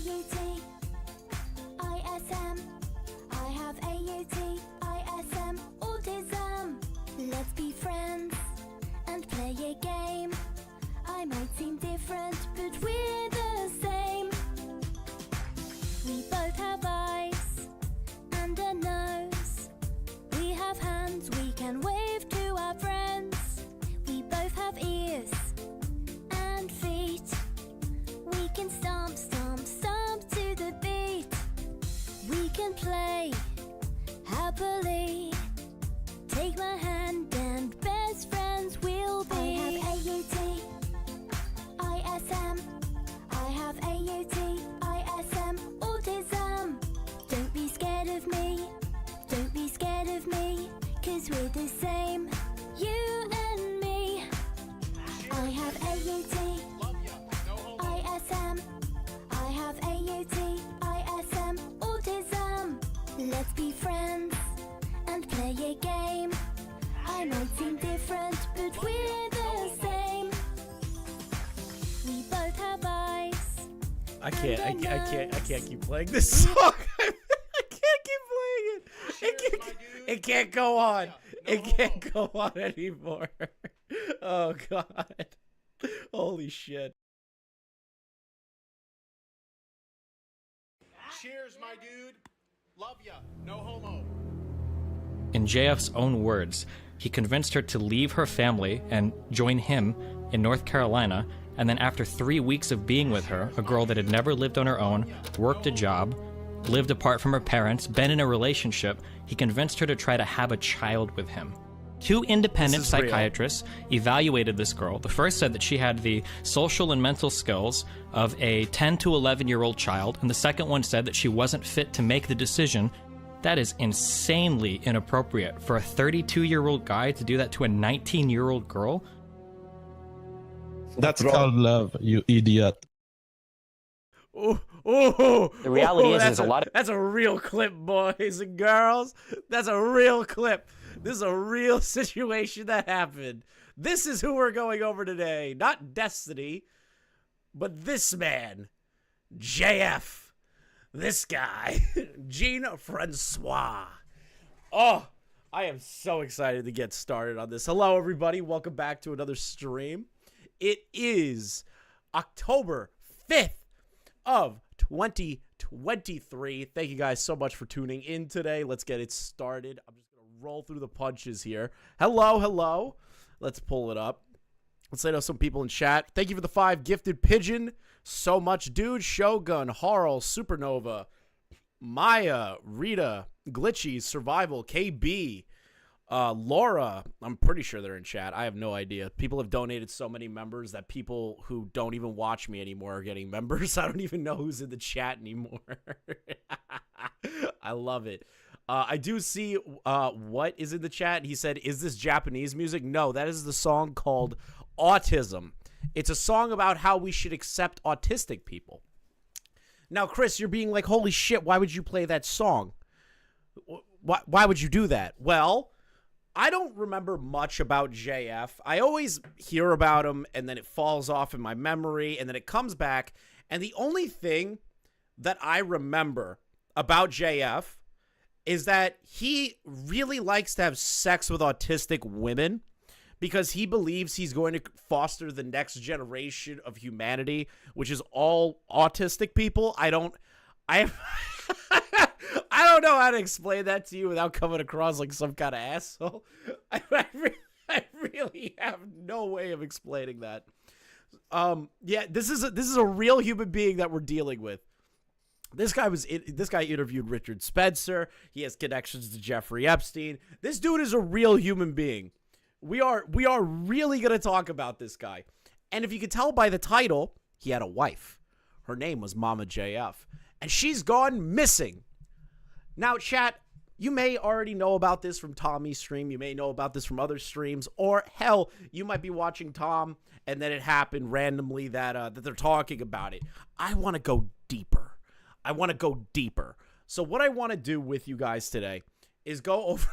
A-U-T-I-S-M. I have A-U-T-I-S-M. Autism. Let's be friends and play a game. I might seem different, but we're the same. We both have eyes and a nose. We have hands we can wave to our friends. We both have ears and feet. We can stomp, stomp, stomp to the beat. We can play happily. Take my hand and best friends we'll be. I have A-U-T-I-S-M. I have A-U-T-I-S-M. Autism. Don't be scared of me. Don't be scared of me. 'Cause we're the same. You and me. I have A-U-T-I-S-M. I have A-U-T-I-S-M. Autism. Let's be friends and play a game. I might seem different, but we're the same. We both have eyes. I can't keep playing this song. I can't keep playing it. It can't go on. It can't go on anymore. Oh God. Holy shit. Cheers, my dude. Love ya. No homo. In JF's own words, he convinced her to leave her family and join him in North Carolina, and then after 3 weeks of being with her, a girl that had never lived on her own, worked a job, lived apart from her parents, been in a relationship, he convinced her to try to have a child with him. 2 independent psychiatrists evaluated this girl. The first said that she had the social and mental skills of a 10 to 11-year-old child, and the second one said that she wasn't fit to make the decision. That is insanely inappropriate for a 32-year-old guy to do that to a 19-year-old girl. That's called love, you idiot. The reality is a lot of... That's a real clip, boys and girls. That's a real clip. This is a real situation that happened. This is who we're going over today. Not Destiny, but this man, JF. This guy, Jean Francois. Oh, I am so excited to get started on this. Hello, everybody. Welcome back to another stream. It is October 5th of 2023. Thank you guys so much for tuning in today. Let's get it started. I'm just going to roll through the punches here. Hello. Let's pull it up. Let's say to some people in chat. Thank you for the 5 gifted pigeon. So much, dude. Shogun, Harl, Supernova, Maya, Rita, Glitchy, Survival, KB, Laura. I'm pretty sure they're in chat. I have no idea. People have donated so many members that people who don't even watch me anymore are getting members. I don't even know who's in the chat anymore. I love it. I do see what is in the chat. He said, is this Japanese music? No, that is the song called Autism. It's a song about how we should accept autistic people. Now, Chris, you're being like, holy shit, why would you play that song? Why would you do that? Well, I don't remember much about JF. I always hear about him, and then it falls off in my memory, and then it comes back. And the only thing that I remember about JF is that he really likes to have sex with autistic women, because he believes he's going to foster the next generation of humanity, which is all autistic people. I don't know how to explain that to you without coming across like some kind of asshole. I really have no way of explaining that. Yeah, this is a real human being that we're dealing with. This guy interviewed Richard Spencer. He has connections to Jeffrey Epstein. This dude is a real human being. We are really going to talk about this guy. And if you could tell by the title, he had a wife. Her name was Mama JF. And she's gone missing. Now, chat, you may already know about this from Tommy's stream. You may know about this from other streams. Or, hell, you might be watching Tom, and then it happened randomly that they're talking about it. I want to go deeper. So what I want to do with you guys today is go over...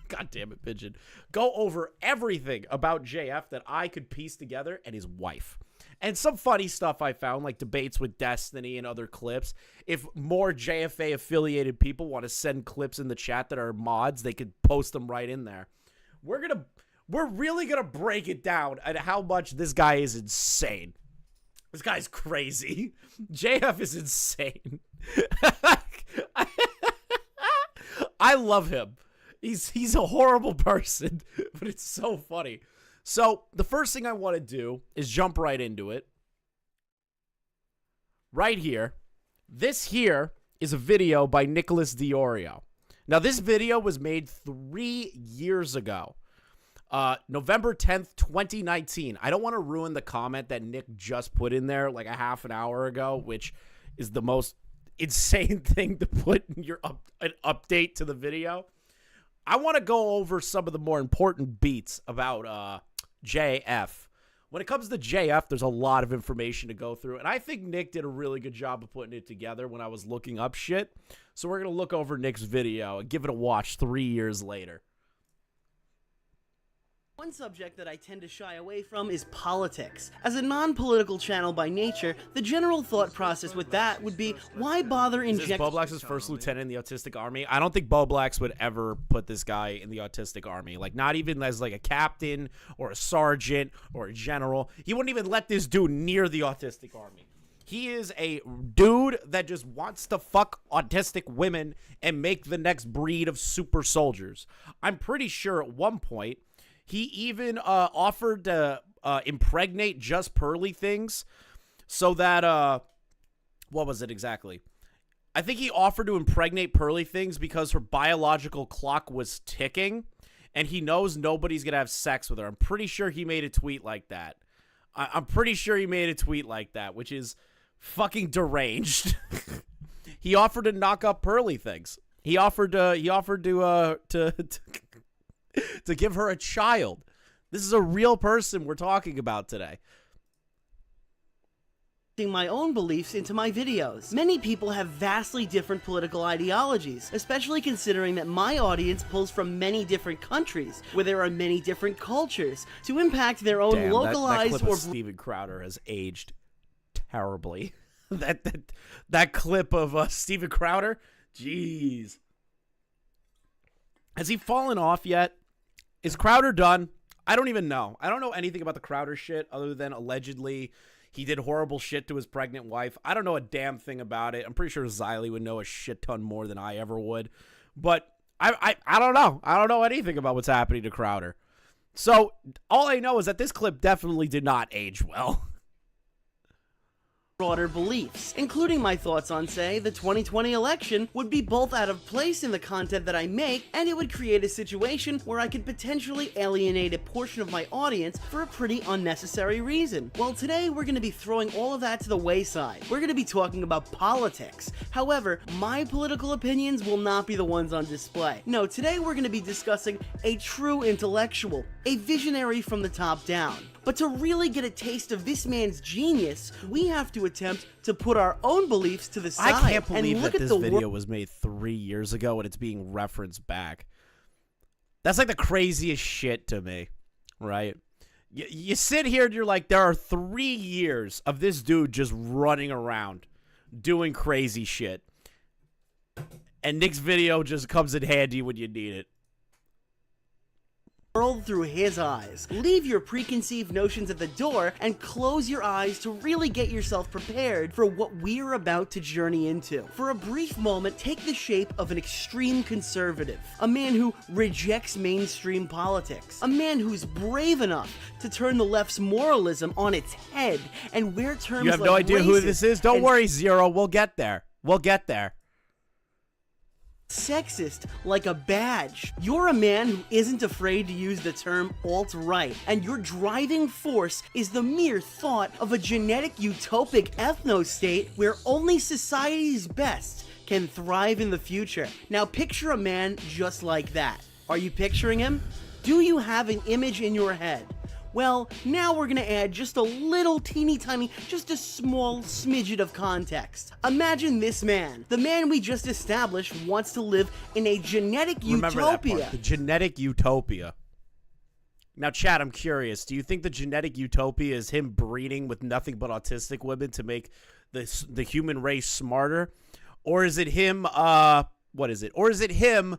God damn it, Pigeon. Go over everything about JF that I could piece together and his wife. And some funny stuff I found, like debates with Destiny and other clips. If more JFA affiliated people want to send clips in the chat that are mods, they could post them right in there. We're really gonna break it down at how much this guy is insane. This guy's crazy. JF is insane. I love him. He's a horrible person, but it's so funny. So the first thing I want to do is jump right into it. Right here. This here is a video by Nicholas Diorio. Now, this video was made 3 years ago. November 10th, 2019. I don't want to ruin the comment that Nick just put in there like a half an hour ago, which is the most insane thing to put in your an update to the video. I want to go over some of the more important beats about JF. When it comes to JF, there's a lot of information to go through, and I think Nick did a really good job of putting it together when I was looking up shit. So we're going to look over Nick's video and give it a watch 3 years later. One subject that I tend to shy away from is politics. As a non-political channel by nature, the general thought process with that would be, why bother injecting... Is Bo Black's first lieutenant in the autistic army? I don't think Bo Black's would ever put this guy in the autistic army. Like, not even as like a captain or a sergeant or a general. He wouldn't even let this dude near the autistic army. He is a dude that just wants to fuck autistic women and make the next breed of super soldiers. I'm pretty sure at one point... he even offered to impregnate just Pearly Things so that, what was it exactly? I think he offered to impregnate Pearly Things because her biological clock was ticking and he knows nobody's going to have sex with her. I'm pretty sure he made a tweet like that. I'm pretty sure he made a tweet like that, which is fucking deranged. He offered to knock up Pearly Things. He offered to give her a child. This is a real person we're talking about today. My own beliefs into my videos. Many people have vastly different political ideologies, especially considering that my audience pulls from many different countries, where there are many different cultures, to impact their own localized that clip of Steven Crowder has aged terribly. that clip of Steven Crowder, jeez. Has he fallen off yet? Is Crowder done? I don't even know. I don't know anything about the Crowder shit other than allegedly he did horrible shit to his pregnant wife. I don't know a damn thing about it. I'm pretty sure Xylee would know a shit ton more than I ever would. But I don't know. I don't know anything about what's happening to Crowder. So all I know is that this clip definitely did not age well. Broader beliefs, including my thoughts on, say, the 2020 election would be both out of place in the content that I make, and it would create a situation where I could potentially alienate a portion of my audience for a pretty unnecessary reason. Well, today we're going to be throwing all of that to the wayside. We're going to be talking about politics. However, my political opinions will not be the ones on display. No, today we're going to be discussing a true intellectual, a visionary from the top down. But to really get a taste of this man's genius, we have to attempt to put our own beliefs to the side. I can't believe that this video was made 3 years ago and it's being referenced back. That's like the craziest shit to me, right? You sit here and you're like, there are 3 years of this dude just running around doing crazy shit. And Nick's video just comes in handy when you need it. World through his eyes. Leave your preconceived notions at the door and close your eyes to really get yourself prepared for what we're about to journey into. For a brief moment, take the shape of an extreme conservative, a man who rejects mainstream politics, a man who's brave enough to turn the left's moralism on its head and wear terms like You have no idea who this is? Don't worry, Zero. We'll get there. We'll get there. Sexist like a badge. You're a man who isn't afraid to use the term alt-right, and your driving force is the mere thought of a genetic utopic ethno-state where only society's best can thrive in the future. Now picture a man just like that. Are you picturing him? Do you have an image in your head? Well, now we're gonna add just a little teeny tiny, just a small smidget of context. Imagine this man. The man we just established wants to live in a genetic utopia. That part, the genetic utopia. Now, Chad, I'm curious. Do you think the genetic utopia is him breeding with nothing but autistic women to make the human race smarter? Or is it him, what is it? Or is it him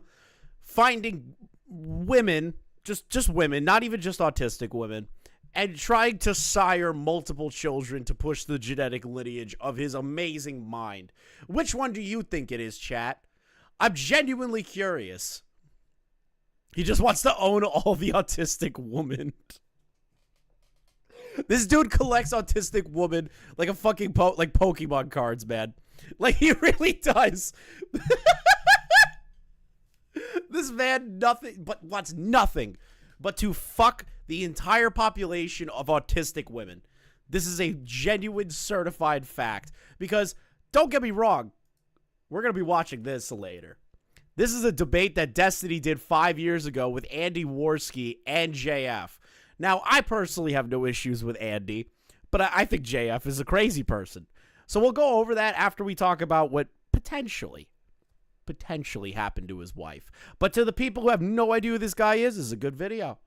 finding women, just women, not even just autistic women, and trying to sire multiple children to push the genetic lineage of his amazing mind? Which one do you think it is, chat? I'm genuinely curious. He just wants to own all the autistic women. This dude collects autistic women like a fucking like Pokemon cards, man. Like, he really does. This man wants nothing but to fuck the entire population of autistic women. This is a genuine certified fact. Because, don't get me wrong, we're going to be watching this later. This is a debate that Destiny did 5 years ago with Andy Worski and JF. Now, I personally have no issues with Andy, but I think JF is a crazy person. So we'll go over that after we talk about what potentially happened to his wife. But to the people who have no idea who this guy is a good video.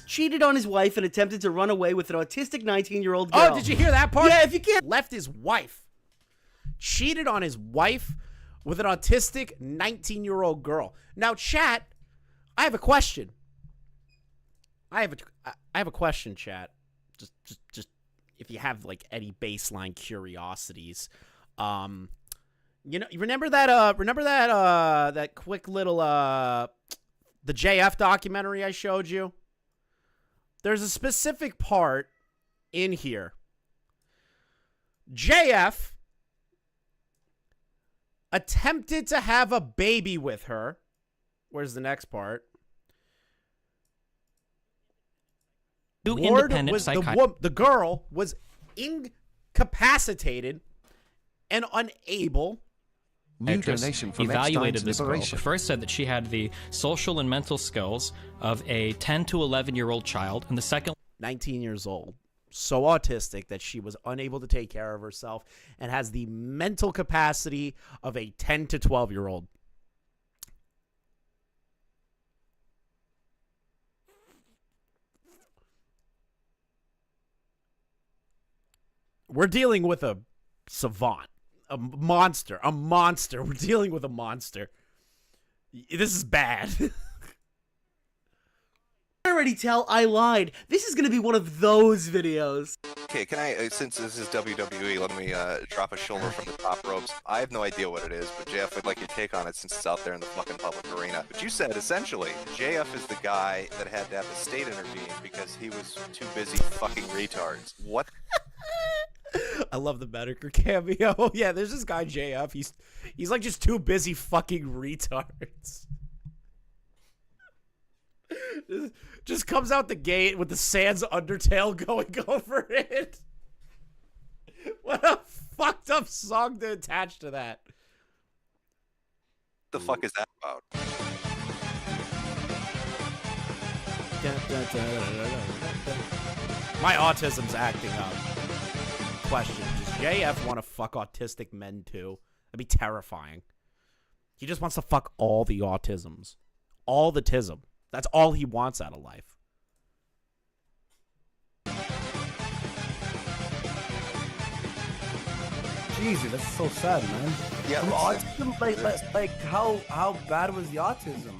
Cheated on his wife and attempted to run away with an autistic 19-year-old girl. Oh, did you hear that part? Yeah, if you can't... Left his wife. Cheated on his wife with an autistic 19-year-old girl. Now, chat, I have a question. I have a question, chat. Just if you have like any baseline curiosities. You know, remember that quick little the JF documentary I showed you? There's a specific part in here. JF attempted to have a baby with her. Where's the next part? The girl was incapacitated and unable. Evaluated this girl. First said that she had the social and mental skills of a 10 to 11-year-old child, and the second 19 years old. So autistic that she was unable to take care of herself and has the mental capacity of a 10 to 12-year-old. We're dealing with a savant, a monster. We're dealing with a monster. This is bad. I already tell I lied. This is gonna be one of those videos. Okay, can I, since this is WWE, let me drop a shoulder from the top ropes. I have no idea what it is, but JF, I'd like your take on it since it's out there in the fucking public arena. But you said, essentially, JF is the guy that had to have the state intervene because he was too busy fucking retards. What? I love the Medicare cameo. Yeah, there's this guy JF. He's like just too busy fucking retards. Just comes out the gate with the Sans Undertale going over it. What a fucked up song to attach to that. The fuck is that about? My autism's acting up. Question: does JF want to fuck autistic men too? That'd be terrifying. He just wants to fuck all the autisms. All the tism. That's all he wants out of life. Jesus, that's so sad, man. Yeah, autism, like how bad was the autism?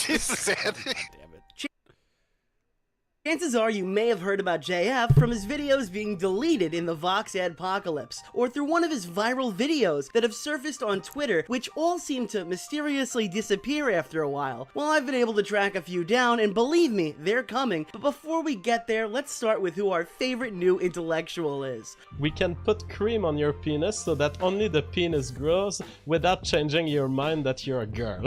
Jesus, Andy. Damn it. Chances are you may have heard about JF from his videos being deleted in the Vox adpocalypse, or through one of his viral videos that have surfaced on Twitter, which all seem to mysteriously disappear after a while. Well, I've been able to track a few down, and believe me, they're coming. But before we get there, let's start with who our favorite new intellectual is. We can put cream on your penis so that only the penis grows without changing your mind that you're a girl.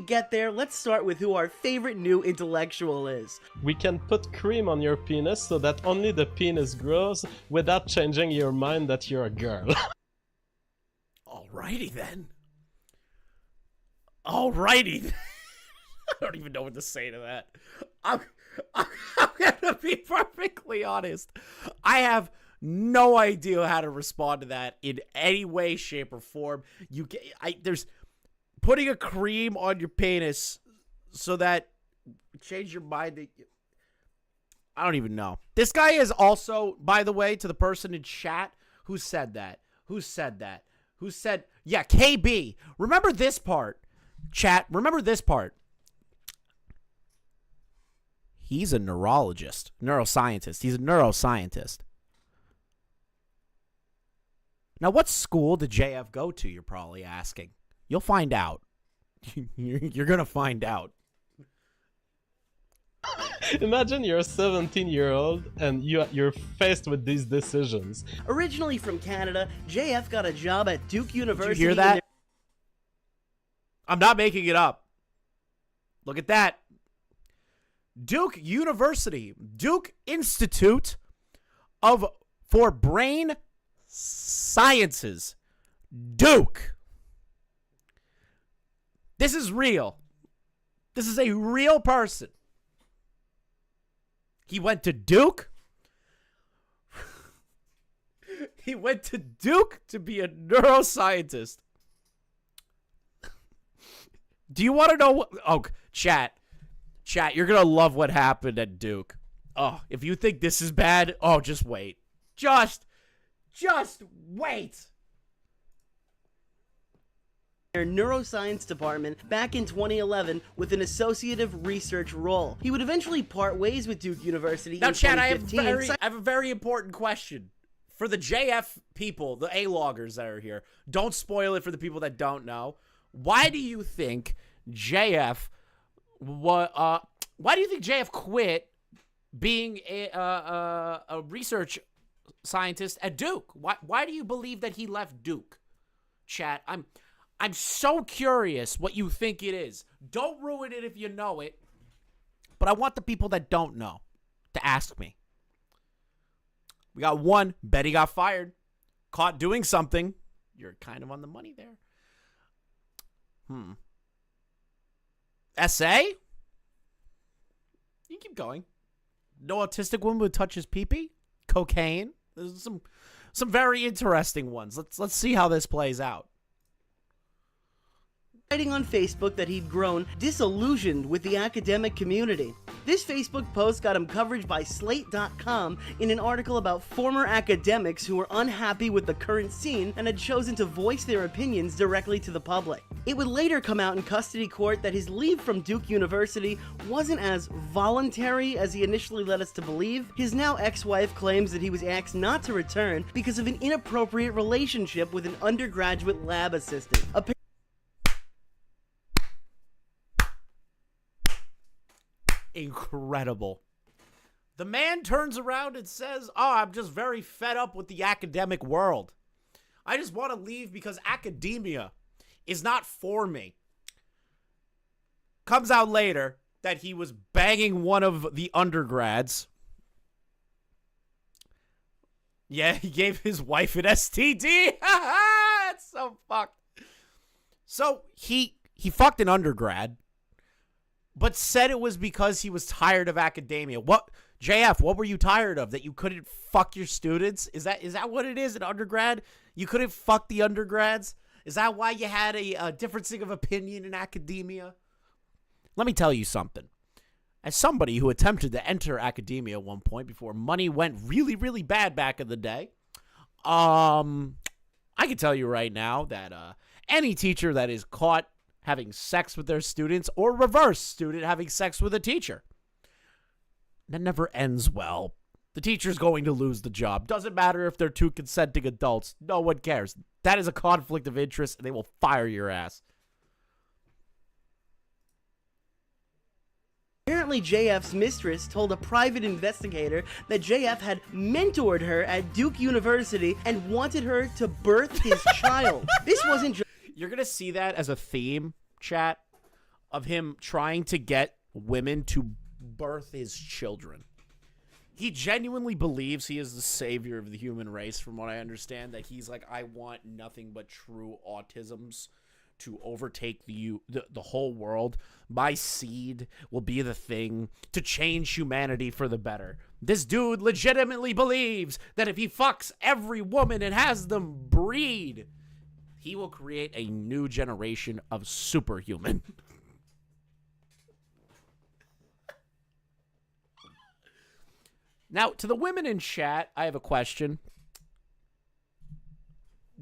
get there, let's start with who our favorite new intellectual is. We can put cream on your penis so that only the penis grows without changing your mind that you're a girl. Alrighty then. Alrighty. I don't even know what to say to that. I'm gonna be perfectly honest. I no idea how to respond to that in any way, shape, or form. There's putting a cream on your penis so that change your mind. I don't even know. This guy is also, by the way, to the person in chat who said that. Yeah, KB. Remember this part, chat. Remember this part. He's a neurologist, neuroscientist. He's a neuroscientist. Now, what school did JF go to, you're probably asking? You'll find out. You're going to find out. Imagine you're a 17-year-old and you're faced with these decisions. Originally from Canada, JF got a job at Duke University. Did you hear that? I'm not making it up. Look at that. Duke University, Duke Institute for Brain Sciences. Duke. This is real. This is a real person. He went to Duke. He went to Duke to be a neuroscientist. Do you want to know what? Oh, chat, you're going to love what happened at Duke. Oh, if you think this is bad, oh, just wait. Just wait. Their neuroscience department back in 2011 with an associative research role. He would eventually part ways with Duke University now, in Chad, 2015. I have a very important question. For the JF people, the A-loggers that are here, don't spoil it for the people that don't know. Why do you think JF quit being a research scientist at Duke? Why do you believe that he left Duke? Chat, I'm so curious what you think it is. Don't ruin it if you know it. But I want the people that don't know to ask me. We got one. Betty got fired. Caught doing something. You're kind of on the money there. SA? You keep going. No autistic woman would touch his pee-pee. Cocaine. There's some very interesting ones. Let's see how this plays out. Writing on Facebook that he'd grown disillusioned with the academic community. This Facebook post got him coverage by Slate.com in an article about former academics who were unhappy with the current scene and had chosen to voice their opinions directly to the public. It would later come out in custody court that his leave from Duke University wasn't as voluntary as he initially led us to believe. His now ex-wife claims that he was asked not to return because of an inappropriate relationship with an undergraduate lab assistant. Incredible. The man turns around and says, I'm just very fed up with the academic world. I just want to leave because academia is not for me. Comes out later that he was banging one of the undergrads. Yeah, he gave his wife an STD. It's so fucked. So he fucked an undergrad, but said it was because he was tired of academia. What, JF, what were you tired of? That you couldn't fuck your students? Is that what it is in undergrad? You couldn't fuck the undergrads? Is that why you had a differencing of opinion in academia? Let me tell you something. As somebody who attempted to enter academia at one point before money went really, really bad back in the day, I can tell you right now that any teacher that is caught having sex with their students, or reverse, student having sex with a teacher, that never ends well. The teacher's going to lose the job. Doesn't matter if they're two consenting adults. No one cares. That is a conflict of interest, and they will fire your ass. Apparently, JF's mistress told a private investigator that JF had mentored her at Duke University and wanted her to birth his child. This wasn't just... You're going to see that as a theme, chat. of him trying to get women to birth his children. He genuinely believes he is the savior of the human race, from what I understand, that he's like, I want nothing but true autisms to overtake the whole world. My seed will be the thing to change humanity for the better. This dude legitimately believes that if he fucks every woman and has them breed, he will create a new generation of superhuman. Now, to the women in chat, I have a question.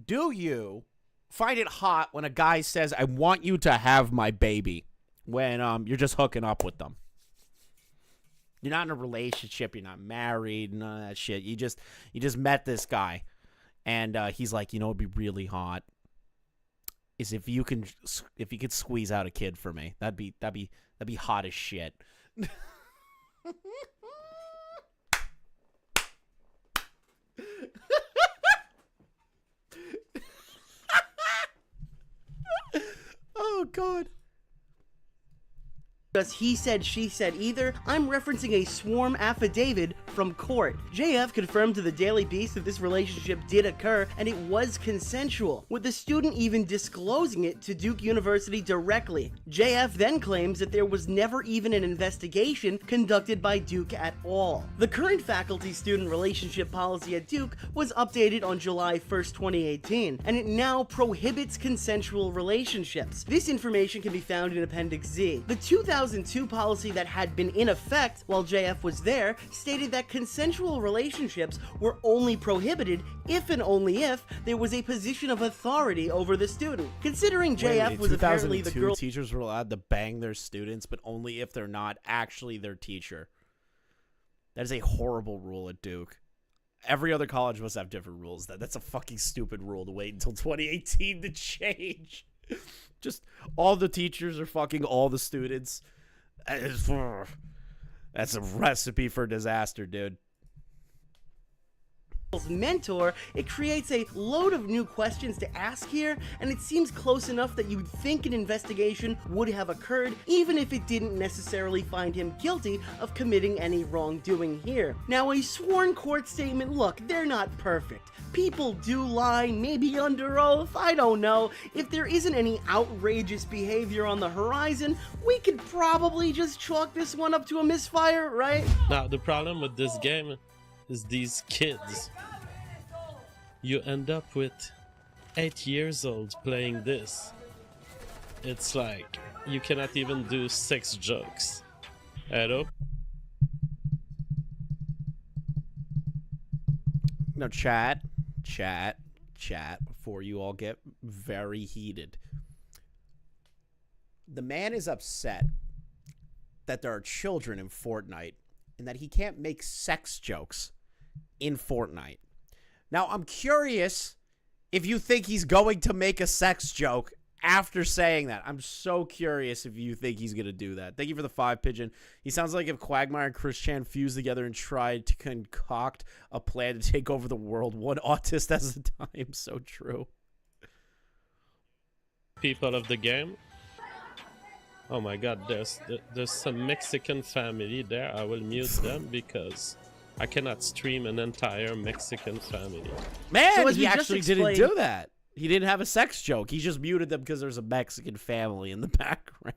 Do you find it hot when a guy says, I want you to have my baby, when you're just hooking up with them? You're not in a relationship, you're not married, none of that shit. You just met this guy, and he's like, you know, it'd be really hot is if you could squeeze out a kid for me. That'd be hot as shit. Oh, God. Because he said, she said either, I'm referencing a sworn affidavit from court. JF confirmed to the Daily Beast that this relationship did occur and it was consensual, with the student even disclosing it to Duke University directly. JF then claims that there was never even an investigation conducted by Duke at all. The current faculty-student relationship policy at Duke was updated on July 1st, 2018, and it now prohibits consensual relationships. This information can be found in Appendix Z. The 2002 policy that had been in effect while JF was there stated that consensual relationships were only prohibited if and only if there was a position of authority over the student. Considering JF was apparently the girl, teachers were allowed to bang their students, but only if they're not actually their teacher. That is a horrible rule at Duke. Every other college must have different rules. That's a fucking stupid rule to wait until 2018 to change. Just all the teachers are fucking all the students. That's a recipe for disaster, dude. Mentor, it creates a load of new questions to ask here, and it seems close enough that you'd think an investigation would have occurred, even if it didn't necessarily find him guilty of committing any wrongdoing here. Now, a sworn court statement, look, they're not perfect. People do lie, maybe under oath, I don't know. If there isn't any outrageous behavior on the horizon, we could probably just chalk this one up to a misfire, right? Now, the problem with this game is these kids. You end up with 8 years old playing this. It's like you cannot even do sex jokes. Hello? No, chat, before you all get very heated. The man is upset that there are children in Fortnite and that he can't make sex jokes in Fortnite. Now, I'm curious if you think he's going to make a sex joke after saying that. I'm so curious if you think he's going to do that. Thank you for the 5 pigeon. He sounds like if Quagmire and Chris Chan fused together and tried to concoct a plan to take over the world, one autist at a time. So true. People of the game. Oh my god, there's some Mexican family there. I will mute them because I cannot stream an entire Mexican family. Man, so he actually didn't do that. He didn't have a sex joke. He just muted them because there's a Mexican family in the background.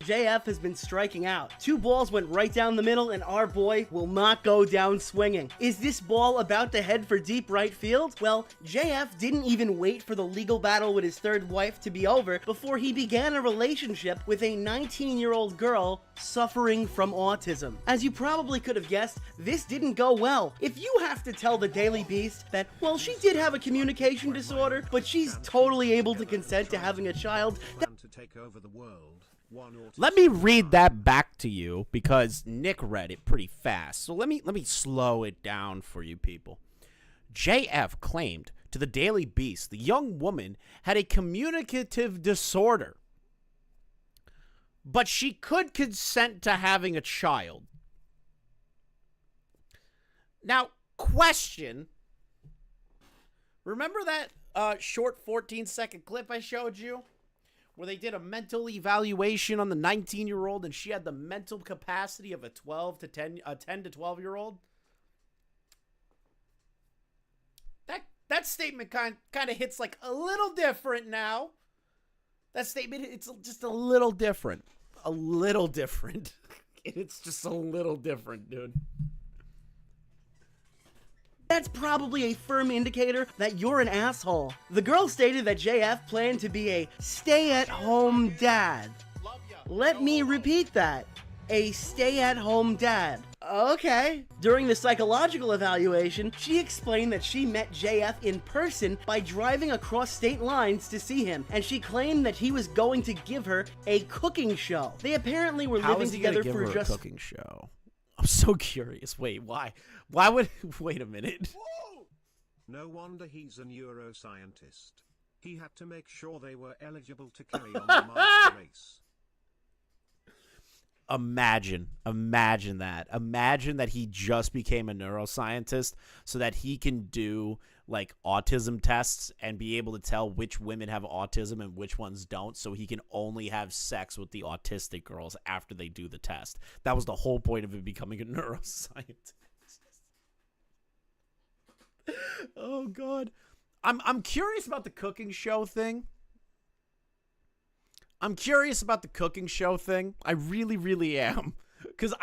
JF has been striking out. 2 balls went right down the middle, and our boy will not go down swinging. Is this ball about to head for deep right field? Well, JF didn't even wait for the legal battle with his third wife to be over before he began a relationship with a 19-year-old girl suffering from autism. As you probably could have guessed, this didn't go well. If you have to tell the Daily Beast that, well, she did have a communication disorder, but she's totally able to consent to having a child, to take over the world. Let me read that back to you because Nick read it pretty fast. So let me slow it down for you people. JF claimed to the Daily Beast the young woman had a communicative disorder, but she could consent to having a child. Now, question, Remember that short 14-second clip I showed you? Where they did a mental evaluation on the 19-year-old and she had the mental capacity of a 10 to 12-year-old? That statement kind of hits like a little different now. That statement, it's just a little different. A little different. It's just a little different, dude. That's probably a firm indicator that you're an asshole. The girl stated that JF planned to be a stay-at-home dad. Let me repeat that. A stay-at-home dad. Okay. During the psychological evaluation, she explained that she met JF in person by driving across state lines to see him, and she claimed that he was going to give her a cooking show. They apparently were living together for just a cooking show. I'm so curious. Wait, why? Why would... Wait a minute. No wonder he's a neuroscientist. He had to make sure they were eligible to carry on the master race. Imagine that. Imagine that he just became a neuroscientist so that he can do like autism tests and be able to tell which women have autism and which ones don't, so he can only have sex with the autistic girls after they do the test. That was the whole point of him becoming a neuroscientist. Oh God. I'm curious about the cooking show thing. I really, really am. Because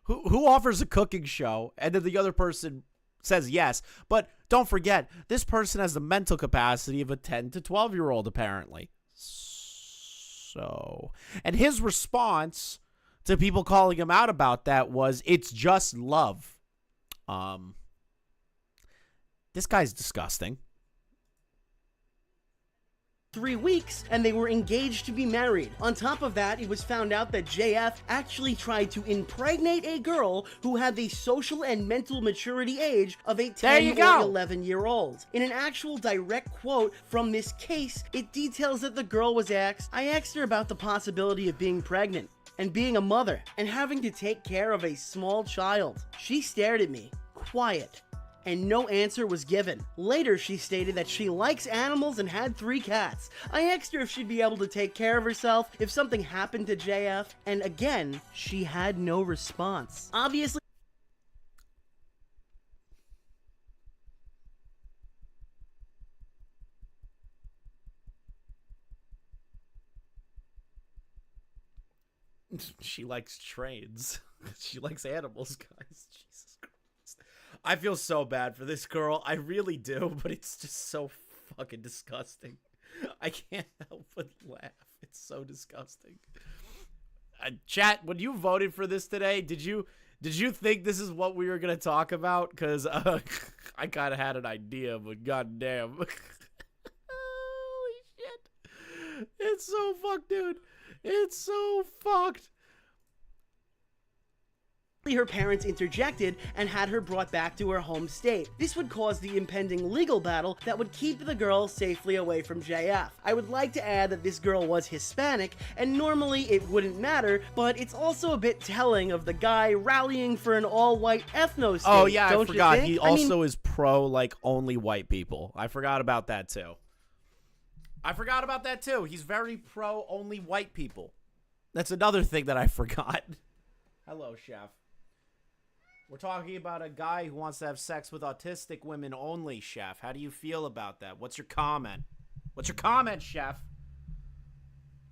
who offers a cooking show and then the other person says yes. But don't forget, this person has the mental capacity of a 10 to 12-year-old, apparently. So, and his response to people calling him out about that was, it's just love. This guy's disgusting. 3 weeks, and they were engaged to be married. On top of that, it was found out that JF actually tried to impregnate a girl who had the social and mental maturity age of a 10 or 11-year-old. In an actual direct quote from this case, it details that the girl was asked, "I asked her about the possibility of being pregnant and being a mother and having to take care of a small child. She stared at me, quiet, and no answer was given. Later, she stated that she likes animals and had 3 cats. I asked her if she'd be able to take care of herself if something happened to JF, and again, she had no response." Obviously, she likes trains. She likes animals, guys. Jesus Christ. I feel so bad for this girl. I really do, but it's just so fucking disgusting. I can't help but laugh. It's so disgusting. Chat, when you voted for this today, did you think this is what we were going to talk about? Because I kind of had an idea, but goddamn. Holy shit. It's so fucked, dude. It's so fucked. her parents interjected and had her brought back to her home state. This would cause the impending legal battle that would keep the girl safely away from JF. I would like to add that this girl was Hispanic, and normally it wouldn't matter, but it's also a bit telling of the guy rallying for an all-white ethno state. Oh yeah, I forgot. You think? He also is pro, like, only white people. I forgot about that too. He's very pro only white people. That's another thing that I forgot. Hello, Chef. We're talking about a guy who wants to have sex with autistic women only, Chef. How do you feel about that? What's your comment? What's your comment, Chef?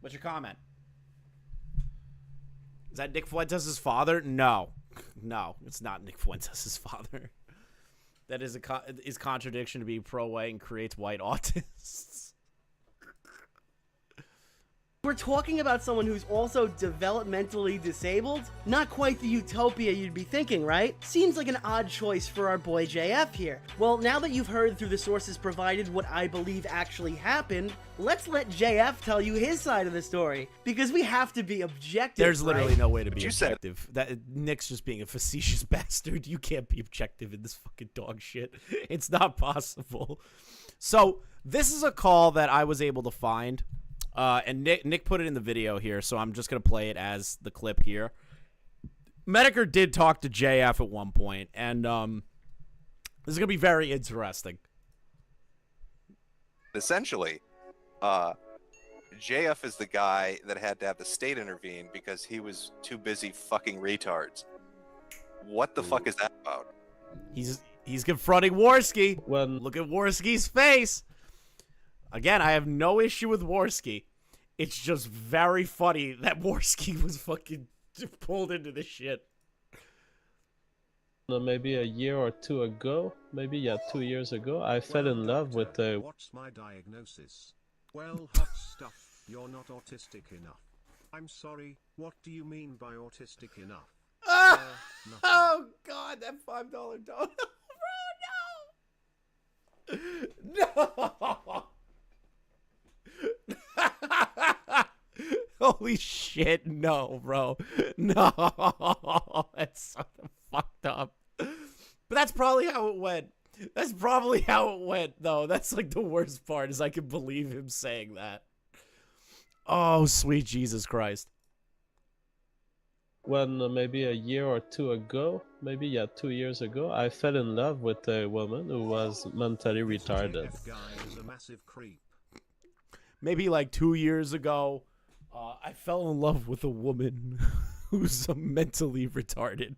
What's your comment? Is that Nick Fuentes' father? No. No, it's not Nick Fuentes' father. That is is contradiction to be pro-white and creates white autists. We're talking about someone who's also developmentally disabled? Not quite the utopia you'd be thinking, right? Seems like an odd choice for our boy JF here. Well, now that you've heard through the sources provided what I believe actually happened, let's let JF tell you his side of the story, because we have to be objective. There's literally no way to be objective. That Nick's just being a facetious bastard. You can't be objective in this fucking dog shit. It's not possible. So this is a call that I was able to find. And Nick put it in the video here, so I'm just going to play it as the clip here. Medicare did talk to JF at one point, and this is going to be very interesting. essentially, JF is the guy that had to have the state intervene because he was too busy fucking retards. What the fuck is that about? He's confronting Worski. When Look at Worski's face. Again, I have no issue with Worski. It's just very funny that Worski was fucking pulled into this shit. maybe a year or two ago, maybe 2 years ago, I fell in love with a. What's my diagnosis? Well, hot stuff. You're not autistic enough. I'm sorry. What do you mean by autistic enough? Oh God, that $5 donut, bro! No. Holy shit, no, bro. No. That's so fucked up. But that's probably how it went. That's probably how it went, though. That's like the worst part, is I can believe him saying that. Oh, sweet Jesus Christ. When maybe a year or two ago, maybe 2 years ago, I fell in love with a woman who was mentally retarded. This guy is a massive creep. Maybe like 2 years ago, I fell in love with a woman who's mentally retarded.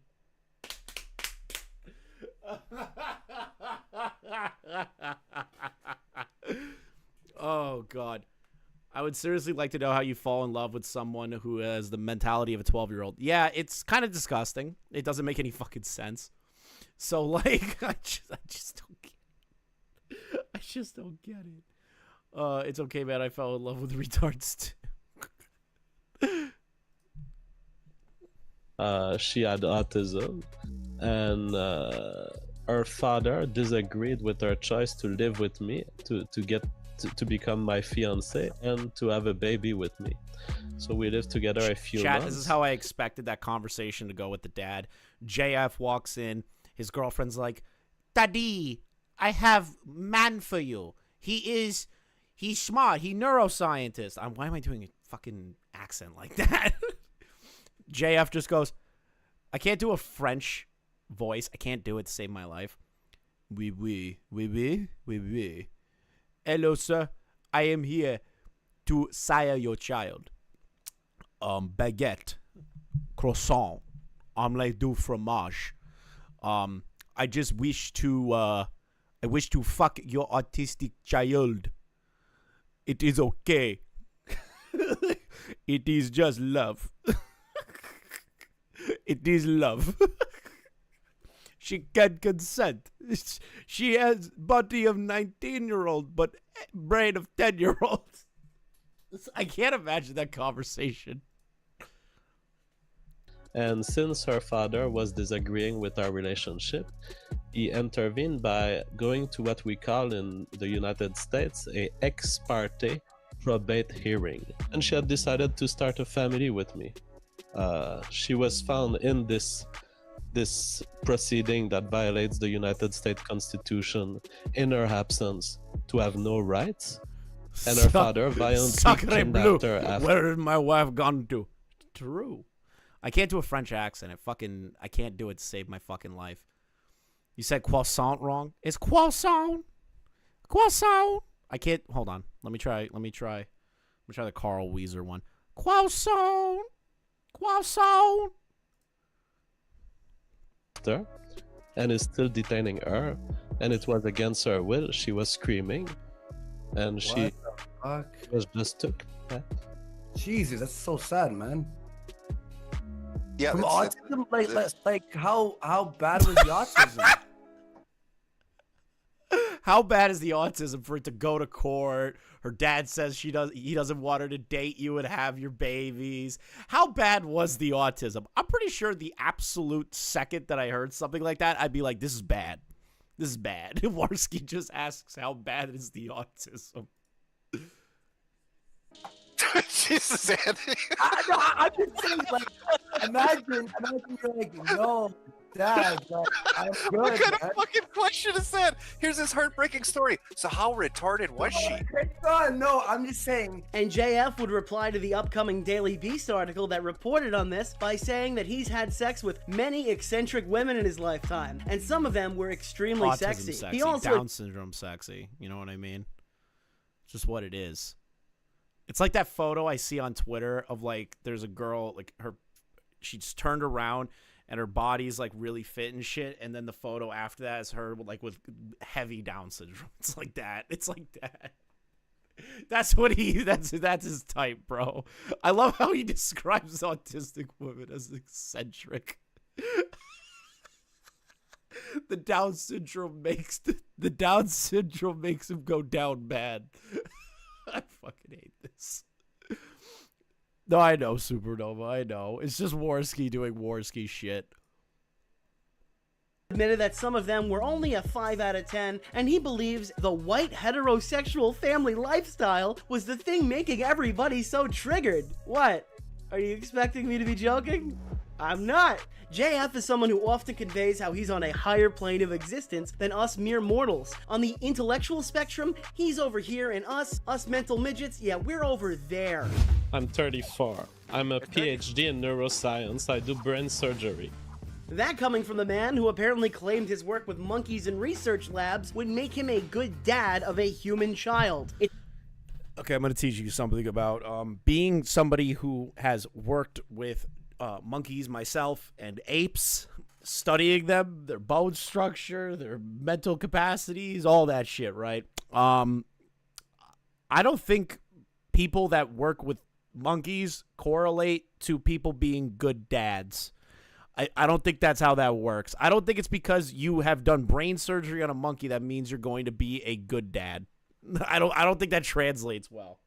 Oh, God. I would seriously like to know how you fall in love with someone who has the mentality of a 12-year-old. Yeah, it's kind of disgusting. It doesn't make any fucking sense. So, like, I just don't get it. I just don't get it. It's okay, man. I fell in love with retards, too. She had autism, and her father disagreed with her choice to live with me, to become my fiance, and to have a baby with me. So we lived together a few months. This is how I expected that conversation to go with the dad. JF walks in. His girlfriend's like, Daddy, I have man for you. He's smart. He's neuroscientist. Why am I doing a fucking accent like that? JF just goes, I can't do a French voice. I can't do it to save my life. Oui, oui, oui, oui, oui, oui. Hello, sir. I am here to sire your child. Baguette, croissant, omelette du fromage. I just wish to, fuck your autistic child. It is okay. It is just love. It is love. She can consent. She has body of 19-year-old, but brain of 10-year-old. I can't imagine that conversation. And since her father was disagreeing with our relationship, he intervened by going to what we call in the United States a ex parte probate hearing. And she had decided to start a family with me. She was found in this proceeding that violates the United States Constitution in her absence to have no rights. And her father violently kidnapped her after. Where has my wife gone to? True. I can't do a French accent. I can't do it to save my fucking life. You said croissant wrong? It's croissant. Croissant. I can't. Hold on. Let me try the Carl Weezer one. Croissant. Croissant. And is still detaining her, and it was against her will. She was screaming, and she was just took. Jesus, that's so sad, man. Yeah, From autism, like how bad was the autism? How bad is the autism for it to go to court? Her dad says he doesn't want her to date you and have your babies. How bad was the autism? I'm pretty sure the absolute second that I heard something like that, I'd be like, this is bad. This is bad. Warski just asks, how bad is the autism? Jesus, Anthony. I'm just saying, like, imagine you're like, no, Dad, like, I'm good. What kind of fucking question is that? Here's this heartbreaking story. So how retarded was she? No, I'm just saying. And JF would reply to the upcoming Daily Beast article that reported on this by saying that he's had sex with many eccentric women in his lifetime, and some of them were extremely Autism sexy. He also Down syndrome sexy. You know what I mean? It's just what it is. It's like that photo I see on Twitter of like there's a girl like she's turned around and her body's like really fit and shit, and then the photo after that is her like with heavy Down syndrome. It's like that. It's like that. That's what that's his type, bro. I love how he describes autistic women as eccentric. The Down syndrome makes him go down bad. I fucking hate this. No, I know, Supernova. I know. It's just Warski doing Warski shit. Admitted that some of them were only a 5 out of 10, and he believes the white heterosexual family lifestyle was the thing making everybody so triggered. What? Are you expecting me to be joking? I'm not. JF is someone who often conveys how he's on a higher plane of existence than us mere mortals. On the intellectual spectrum, he's over here, and us mental midgets, yeah, we're over there. I'm 34. I'm a PhD in neuroscience. I do brain surgery. That coming from the man who apparently claimed his work with monkeys in research labs would make him a good dad of a human child. Okay, I'm going to teach you something about being somebody who has worked with monkeys myself and apes, studying them, their bone structure, their mental capacities, all that shit, right? I don't think people that work with monkeys correlate to people being good dads. I don't think that's how that works. I don't think it's because you have done brain surgery on a monkey that means you're going to be a good dad. I don't think that translates well.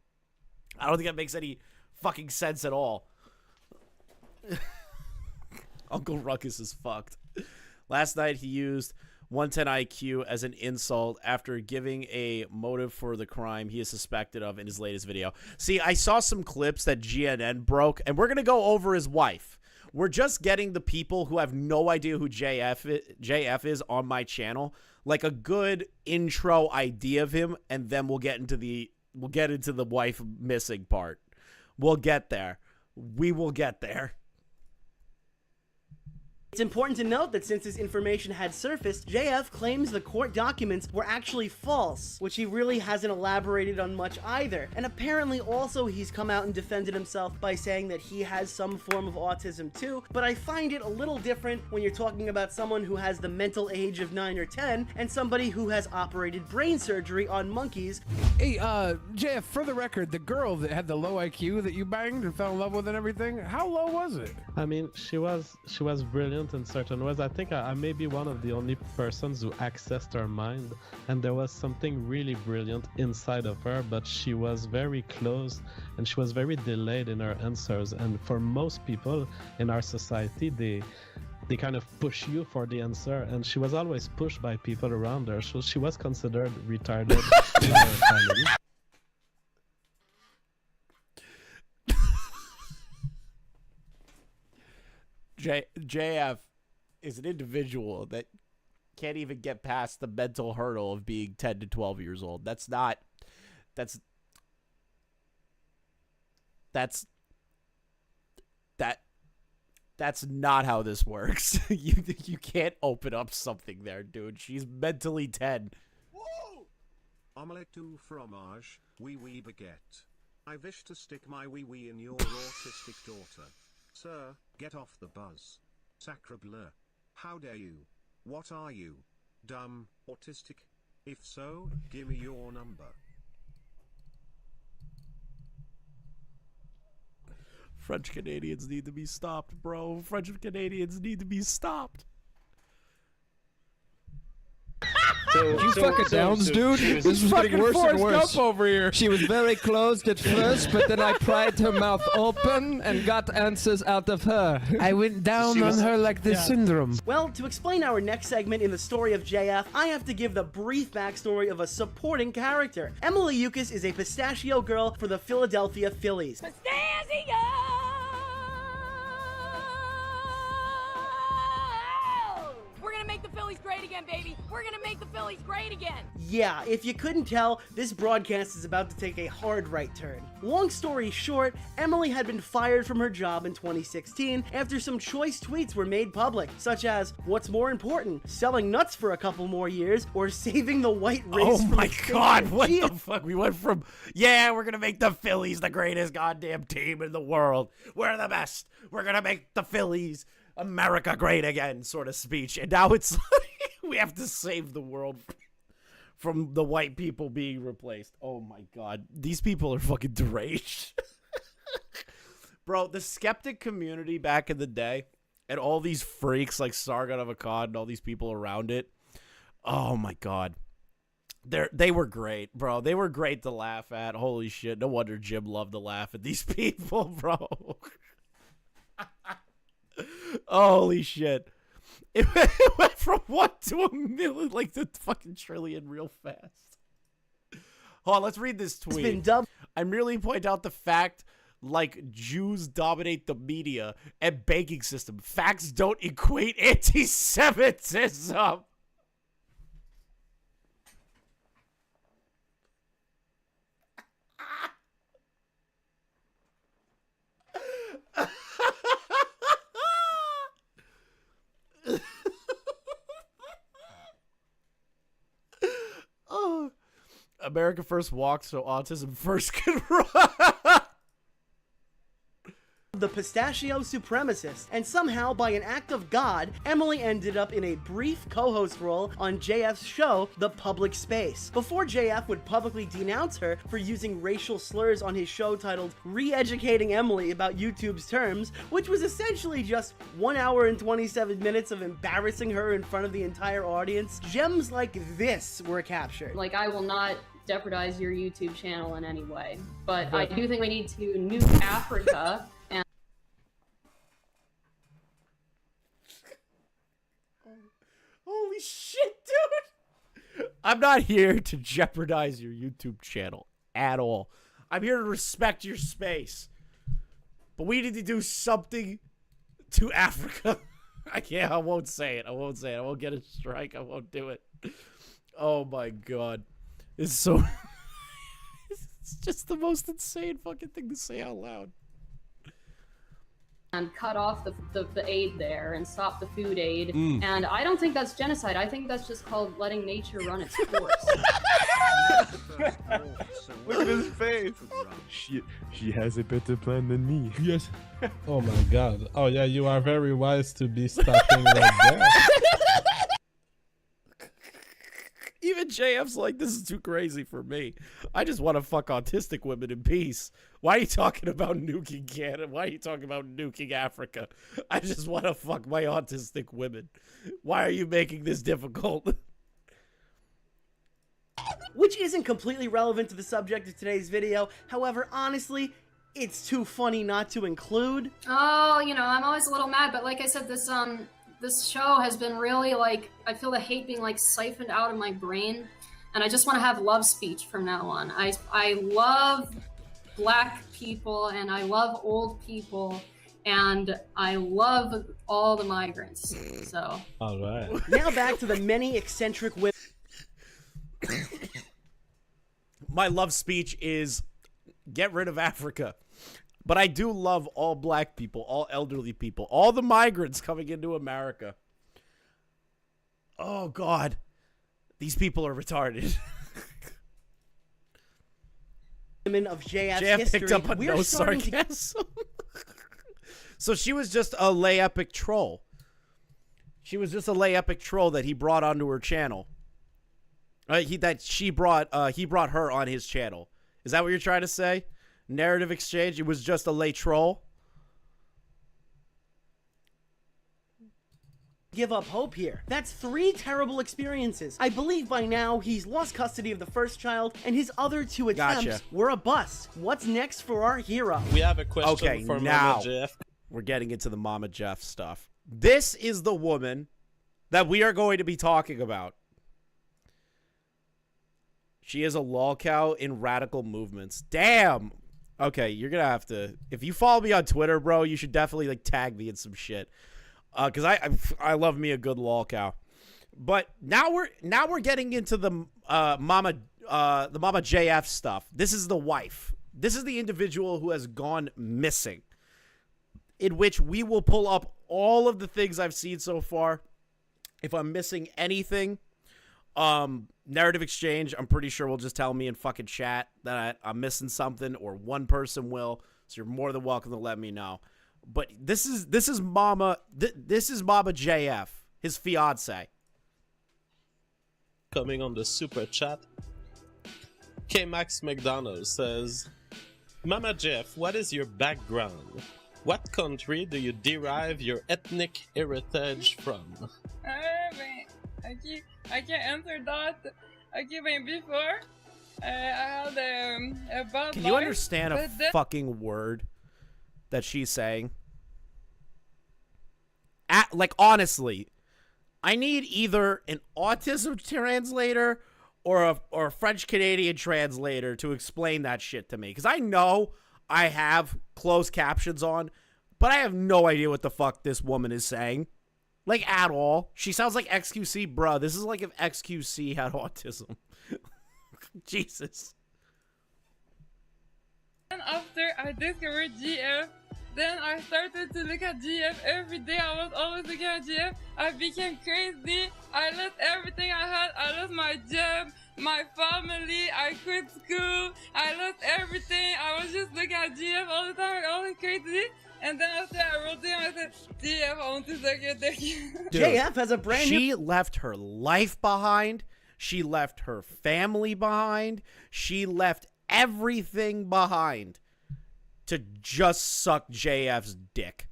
I don't think that makes any fucking sense at all. Uncle Ruckus is fucked. Last night he used 110 IQ as an insult after giving a motive for the crime he is suspected of in his latest video. See, I saw some clips that GNN broke, and we're going to go over his wife. We're just getting the people who have no idea who JF is on my channel, like a good intro idea of him, and then we'll get into the wife missing part. We'll get there. We will get there. It's important to note that since this information had surfaced, JF claims the court documents were actually false, which he really hasn't elaborated on much either. And apparently also he's come out and defended himself by saying that he has some form of autism too, but I find it a little different when you're talking about someone who has the mental age of 9 or 10 and somebody who has operated brain surgery on monkeys. Hey, JF, for the record, the girl that had the low IQ that you banged and fell in love with and everything, how low was it? I mean, she was brilliant in certain ways. I think I may be one of the only persons who accessed her mind, and there was something really brilliant inside of her, but she was very closed and she was very delayed in her answers. And for most people in our society, they kind of push you for the answer, and she was always pushed by people around her, so she was considered retarded in her family. JF is an individual that can't even get past the mental hurdle of being 10 to 12 years old. That's not how this works. You can't open up something there, dude. She's mentally 10. Omelette du fromage, oui oui baguette. I wish to stick my wee wee in your autistic daughter. Sir, get off the buzz. Sacre bleu. How dare you? What are you? Dumb, autistic? If so, give me your number. French Canadians need to be stopped, bro. French Canadians need to be stopped. You fucking downs, dude. This is getting worse and worse. Over here. She was very closed at first, but then I pried her mouth open and got answers out of her. I went down on her like the syndrome. Well, to explain our next segment in the story of JF, I have to give the brief backstory of a supporting character. Emily Youcis is a pistachio girl for the Philadelphia Phillies. Pistachio! We're gonna make the Phillies great again, baby. We're gonna make the Phillies great again. Yeah, if you couldn't tell, this broadcast is about to take a hard right turn. Long story short, Emily had been fired from her job in 2016 after some choice tweets were made public, such as, what's more important, selling nuts for a couple more years or saving the white race? Oh my god, what the fuck? We went from, yeah, we're gonna make the Phillies the greatest goddamn team in the world. We're the best. We're gonna make the Phillies America great again sort of speech. And now it's like, we have to save the world from the white people being replaced. Oh my god. These people are fucking deranged. Bro, the skeptic community back in the day and all these freaks like Sargon of Akkad and all these people around it. Oh my god. They were great, bro. They were great to laugh at. Holy shit. No wonder Jim loved to laugh at these people, bro. Holy shit. It went from 1 to 1,000,000, like the fucking trillion real fast. Hold on, let's read this tweet. It's been dubbed. I merely point out the fact, like, Jews dominate the media and banking system. Facts don't equate anti-Semitism. Oh, America first walked, so autism first can run. The pistachio supremacist, and somehow by an act of God, Emily ended up in a brief co-host role on JF's show, The Public Space. Before JF would publicly denounce her for using racial slurs on his show titled Re-Educating Emily About YouTube's Terms, which was essentially just 1 hour and 27 minutes of embarrassing her in front of the entire audience, gems like this were captured. Like, I will not jeopardize your YouTube channel in any way, but I do think we need to nuke Africa. Holy shit, dude! I'm not here to jeopardize your YouTube channel at all. I'm here to respect your space. But we need to do something to Africa. I won't say it. I won't get a strike. I won't do it. Oh my god. It's so... It's just the most insane fucking thing to say out loud. And cut off the aid there and stop the food aid. And I don't think that's genocide. I think that's just called letting nature run its course. Look at his face. She has a better plan than me. Yes. Oh my god. Oh yeah, you are very wise to be stopping right there. Even JF's like, this is too crazy for me. I just want to fuck autistic women in peace. Why are you talking about nuking Canada? Why are you talking about nuking Africa? I just want to fuck my autistic women. Why are you making this difficult? Which isn't completely relevant to the subject of today's video. However, honestly, it's too funny not to include. Oh, you know, I'm always a little mad, but like I said, this show has been really, like, I feel the hate being, like, siphoned out of my brain, and I just want to have love speech from now on. I love black people, and I love old people, and I love all the migrants, so. All right. Now back to the many eccentric women. My love speech is get rid of Africa. But I do love all black people, all elderly people, all the migrants coming into America. Oh, God. These people are retarded. Women of JF's JF history. picked up on no sarcasm. So she was just a lay epic troll. She was just a lay epic troll that he brought onto her channel. He brought her on his channel. Is that what you're trying to say? Narrative exchange, it was just a lay troll. Give up hope here. That's 3 terrible experiences. I believe by now he's lost custody of the first child, and his other 2 attempts were a bust. What's next for our hero? We have a question for now Mama Jeff. We're getting into the Mama Jeff stuff. This is the woman that we are going to be talking about. She is a lolcow in radical movements. Damn. Okay, you're gonna have to. If you follow me on Twitter, bro, you should definitely like tag me in some shit. Cause I love me a good lolcow. But now we're getting into the Mama JF stuff. This is the wife. This is the individual who has gone missing, in which we will pull up all of the things I've seen so far. If I'm missing anything, narrative exchange, I'm pretty sure will just tell me in fucking chat that I'm missing something, or one person will. So you're more than welcome to let me know. But this is Mama JF, his fiance. Coming on the super chat, K Max McDonald says, Mama Jeff, what is your background? What country do you derive your ethnic heritage from? I can answer that. Before I had a bad Can you understand a fucking word that she's saying? Like, honestly, I need either an autism translator or a French-Canadian translator to explain that shit to me. Because I know I have closed captions on, but I have no idea what the fuck this woman is saying. Like, at all. She sounds like XQC, bruh. This is like if XQC had autism. Jesus. And after I discovered GF, then I started to look at GF every day. I was always looking at GF. I became crazy. I lost everything I had. I lost my job, my family. I quit school. I lost everything. I was just looking at GF all the time. I was crazy. And then after I wrote to him, I said, GF, I want to suck your dick. JF has a brand new... She left her life behind. She left her family behind. She left everything behind to just suck JF's dick.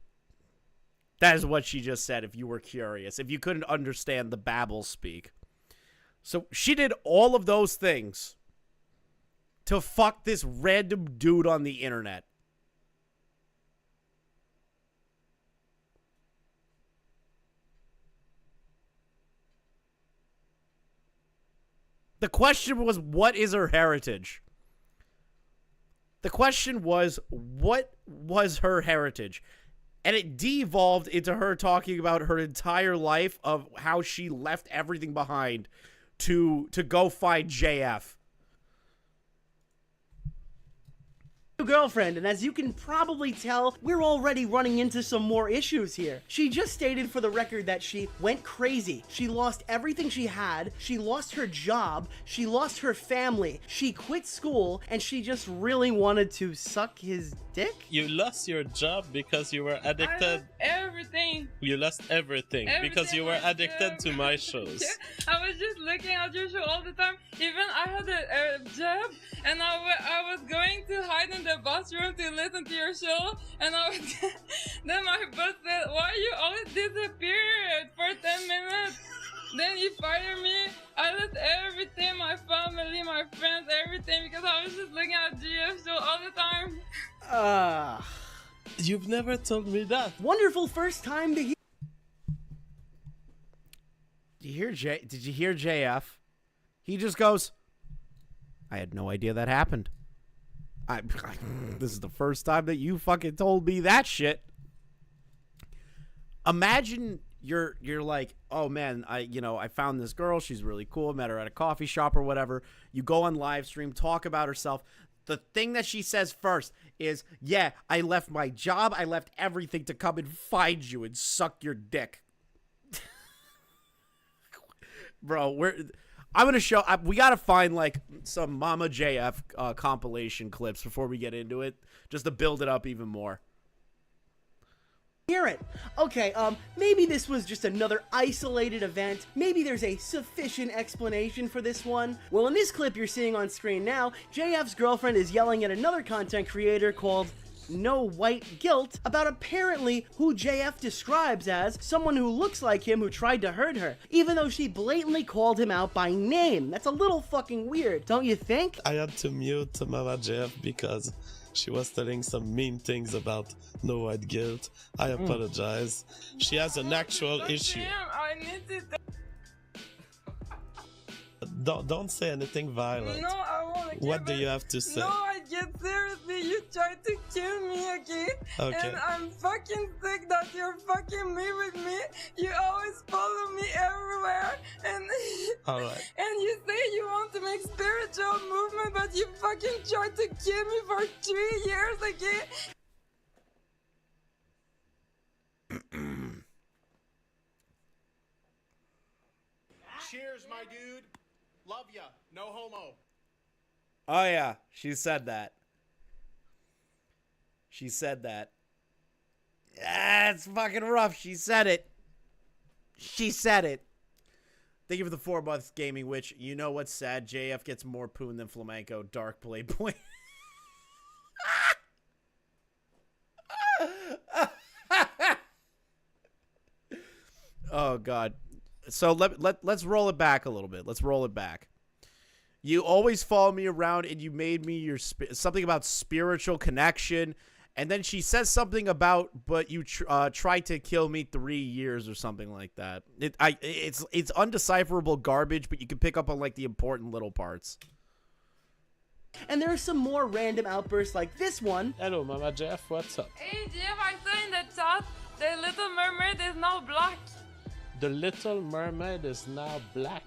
That is what she just said, if you were curious. If you couldn't understand the babble speak. So she did all of those things to fuck this random dude on the internet. The question was, what is her heritage? The question was, what was her heritage? And it devolved into her talking about her entire life of how she left everything behind to go find JF. Girlfriend, and as you can probably tell, we're already running into some more issues here. She just stated for the record that she went crazy. She lost everything she had. She lost her job. She lost her family. She quit school, and she just really wanted to suck his dick? You lost your job because you were addicted. I lost everything. You lost everything because you were addicted to my shows. I was just looking at your show all the time. Even I had a job, and I was going to hide in the bathroom to listen to your show, and then my boss said, why you always disappeared for 10 minutes? Then you fired me. I lost everything, my family, my friends, everything, because I was just looking at GF show all the time. You've never told me that. Wonderful first time to hear. Did you hear JF? He just goes, I had no idea that happened. This is the first time that you fucking told me that shit. Imagine you're like, oh man, I found this girl, she's really cool, met her at a coffee shop or whatever. You go on live stream, talk about herself. The thing that she says first is, yeah, I left my job, I left everything to come and find you and suck your dick. Bro, I'm going to show, we got to find like some Mama JF compilation clips before we get into it, just to build it up even more. Hear it. Okay, maybe this was just another isolated event. Maybe there's a sufficient explanation for this one. Well, in this clip you're seeing on screen now, JF's girlfriend is yelling at another content creator called No White Guilt about apparently who JF describes as someone who looks like him who tried to hurt her, even though she blatantly called him out by name. That's a little fucking weird, don't you think? I had to mute Mama Jeff because she was telling some mean things about No White Guilt. I apologize. She has an actual issue. I need to... Don't say anything violent. No, I won't. What do you have to say? No, I get seriously. baby, you tried to kill me, okay? Okay. And I'm fucking sick that you're fucking me with me. You always follow me everywhere, and All right. and you say you want to make spiritual movement, but you fucking tried to kill me for 3 years, okay? Cheers, my dude. Love ya. No homo. Oh yeah, she said that. She said that. Yeah, it's fucking rough. She said it. She said it. Thank you for the 4 months, Gaming Witch. You know what's sad? JF gets more poon than Flamenco. Dark Playboy. Oh God. So let's roll it back a little bit. Let's roll it back. You always follow me around, and you made me your something about spiritual connection, and then she says something about, but you tried to kill me 3 years or something like that. It's undecipherable garbage, but you can pick up on like the important little parts. And there are some more random outbursts like this one. Hello, Mama Jeff. What's up? Hey, Jeff, I saw in the chat the Little Mermaid is now black. The Little Mermaid is now black.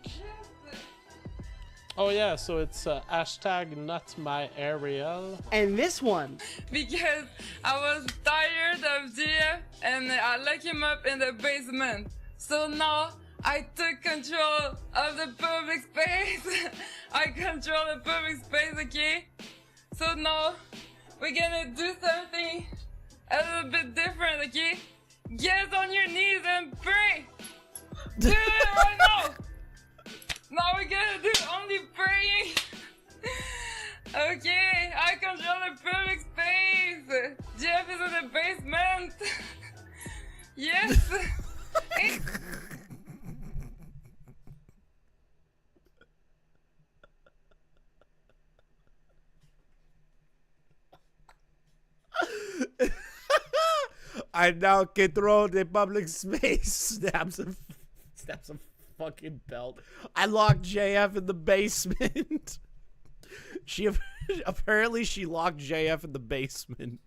Oh yeah, so it's hashtag not my Ariel. And this one. Because I was tired of JF and I locked him up in the basement. So now I took control of the public space. I control the public space, okay? So now we're gonna do something a little bit different, okay? Get on your knees and pray. Do it right now. Now we're gonna do only praying. Okay, I control the public space. Jeff is in the basement. Yes. I now control the public space. Snaps a fucking belt. I locked JF in the basement. Apparently she locked JF in the basement.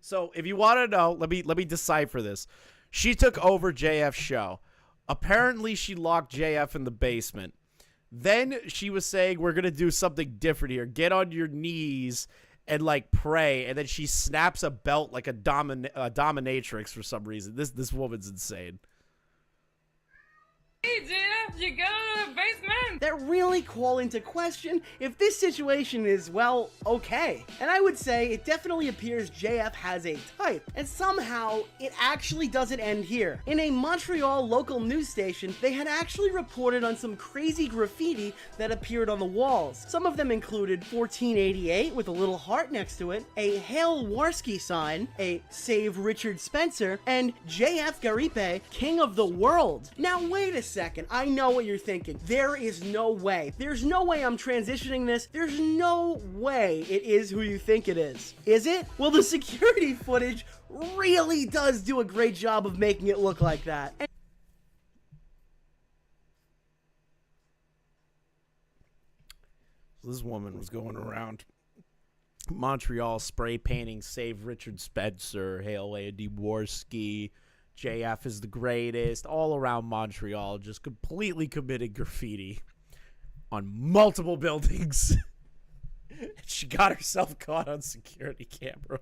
So if you want to know, let me decipher this. She took over JF's show. Apparently she locked JF in the basement. Then she was saying we're gonna do something different here. Get on your knees and like pray. And then she snaps a belt like a dominatrix for some reason. This woman's insane. Hey, JF, you go to the basement! That really call into question if this situation is, well, okay. And I would say it definitely appears JF has a type, and somehow it actually doesn't end here. In a Montreal local news station, they had actually reported on some crazy graffiti that appeared on the walls. Some of them included 1488 with a little heart next to it, a Hail Warski sign, a Save Richard Spencer, and JF Gariepy, King of the World. Now wait a second, I know what you're thinking. There is no way. There's no way I'm transitioning this. There's no way it is who you think it is. Is it? Well, the security footage really does do a great job of making it look like that. This woman was going around Montreal spray painting Save Richard Spencer, Hail Andy Warski, JF is the greatest, all around Montreal, just completely committed graffiti on multiple buildings. She got herself caught on security camera.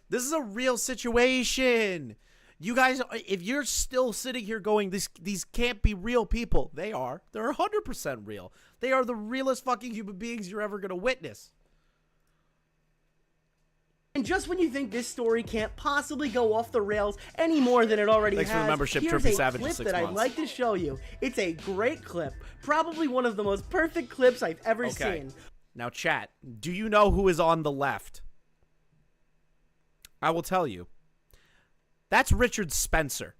This is a real situation. You guys, if you're still sitting here going, these can't be real people, they are. They're 100% real. They are the realest fucking human beings you're ever going to witness. And just when you think this story can't possibly go off the rails any more than it already Thanks has, for the membership, here's Trippy a Savage, clip 6 that I'd months. like to show you. It's a great clip. Probably one of the most perfect clips I've ever seen. Now, chat, do you know who is on the left? I will tell you. That's Richard Spencer.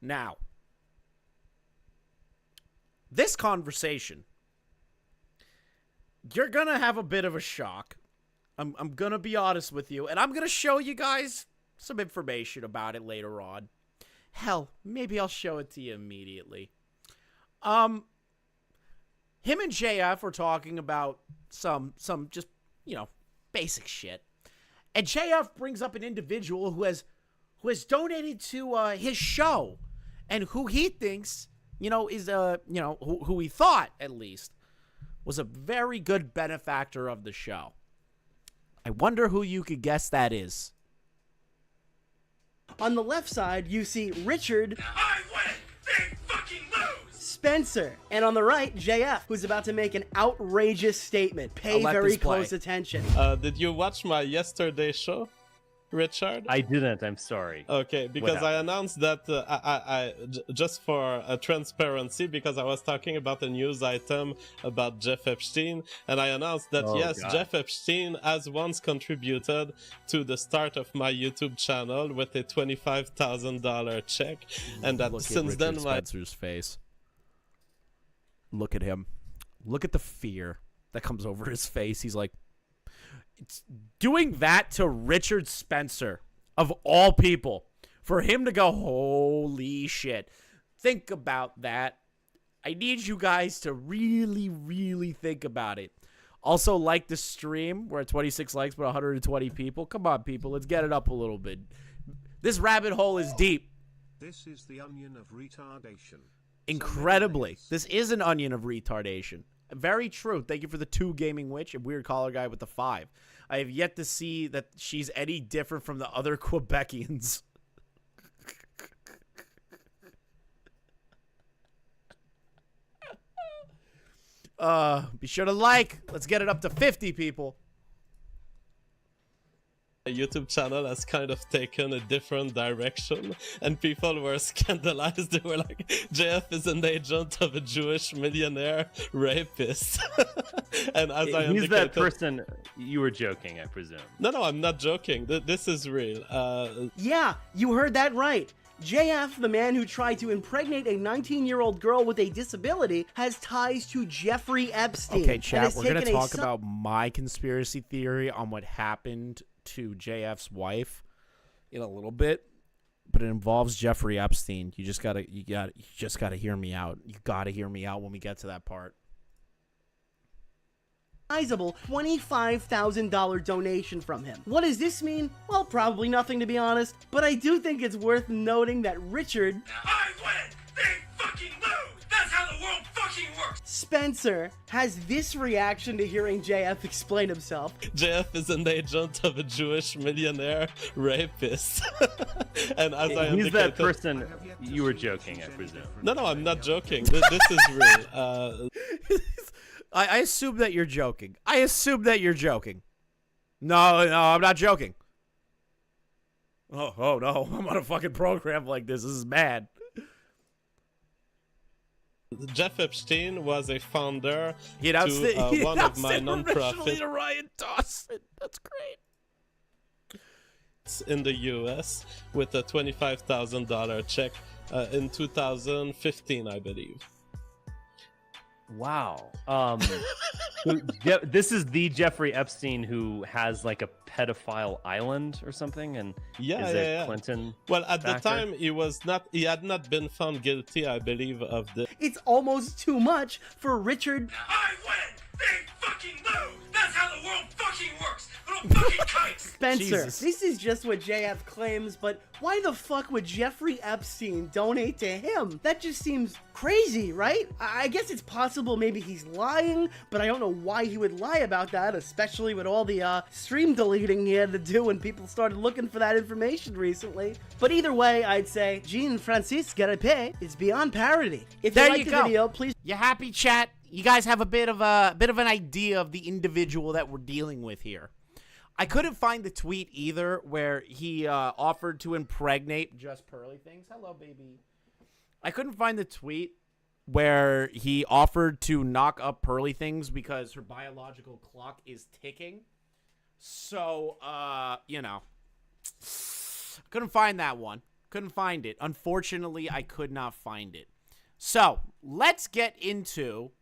Now, this conversation, you're going to have a bit of a shock. I'm going to be honest with you, and I'm going to show you guys some information about it later on. Hell, maybe I'll show it to you immediately. Him and JF were talking about some just, basic shit. And JF brings up an individual who has donated to his show and who he thinks, is who he thought at least was a very good benefactor of the show. I wonder who you could guess that is. On the left side, you see Richard. I win! They fucking lose! Spencer. And on the right, JF, who's about to make an outrageous statement. Pay very close attention. Did you watch my yesterday show, Richard? I didn't, I'm sorry. Okay, because I announced that just for transparency, because I was talking about a news item about Jeff Epstein, and I announced that Jeff Epstein has once contributed to the start of my YouTube channel with a $25,000 check, and that since then Spencer's face. Look at him. Look at the fear that comes over his face. He's like, it's doing that to Richard Spencer, of all people, for him to go, holy shit. Think about that. I need you guys to really, really think about it. Also, like the stream. We're at 26 likes, but 120 people. Come on, people. Let's get it up a little bit. This rabbit hole is deep. This is the onion of retardation. Incredibly. This is an onion of retardation. Very true. Thank you for the 2 Gaming Witch and Weird Collar Guy with the 5. I have yet to see that she's any different from the other Quebecians. Be sure to like. Let's get it up to 50 people. YouTube channel has kind of taken a different direction, and people were scandalized. They were like, JF is an agent of a Jewish millionaire rapist. And as I He's indicated, that person. You were joking, I presume. No, I'm not joking. This is real. Yeah, you heard that right. JF, the man who tried to impregnate a 19-year-old girl with a disability, has ties to Jeffrey Epstein. Okay, chat, we're going to talk about my conspiracy theory on what happened to JF's wife in a little bit, but it involves Jeffrey Epstein. You just gotta hear me out. You gotta hear me out when we get to that part. Sizable $25,000 donation from him. What does this mean? Well, probably nothing, to be honest, but I do think it's worth noting that Richard I win! They fucking lose! That's how the world fucking works! Spencer has this reaction to hearing JF explain himself. JF is an agent of a Jewish millionaire rapist. And as I He's indicated, that person. You were joking, I presume. No, I'm not joking. This is real. I assume that you're joking. No, I'm not joking. Oh no, I'm on a fucking program like this. This is bad. Jeff Epstein was a founder to one of my non-profit to Ryan Dawson. That's great. In the U.S. with a $25,000 check in 2015, I believe. Wow. This is the Jeffrey Epstein who has like a pedophile island or something, and yeah. Clinton. Well, at the time, he had not been found guilty, I believe, of this. It's almost too much for Richard. I win! They fucking lose! That's how the world fucking works! Little fucking kites! Spencer, Jesus. This is just what JF claims, but why the fuck would Jeffrey Epstein donate to him? That just seems crazy, right? I guess it's possible maybe he's lying, but I don't know why he would lie about that, especially with all the stream deleting he had to do when people started looking for that information recently. But either way, I'd say Jean-Francis Gariepy is beyond parody. If you like the video, please... You happy, chat? You guys have a bit of an idea of the individual that we're dealing with here. I couldn't find the tweet either where he offered to impregnate just Pearly Things. Hello, baby. I couldn't find the tweet where he offered to knock up Pearly Things because her biological clock is ticking. So, couldn't find that one. Couldn't find it. Unfortunately, I could not find it. So, let's get into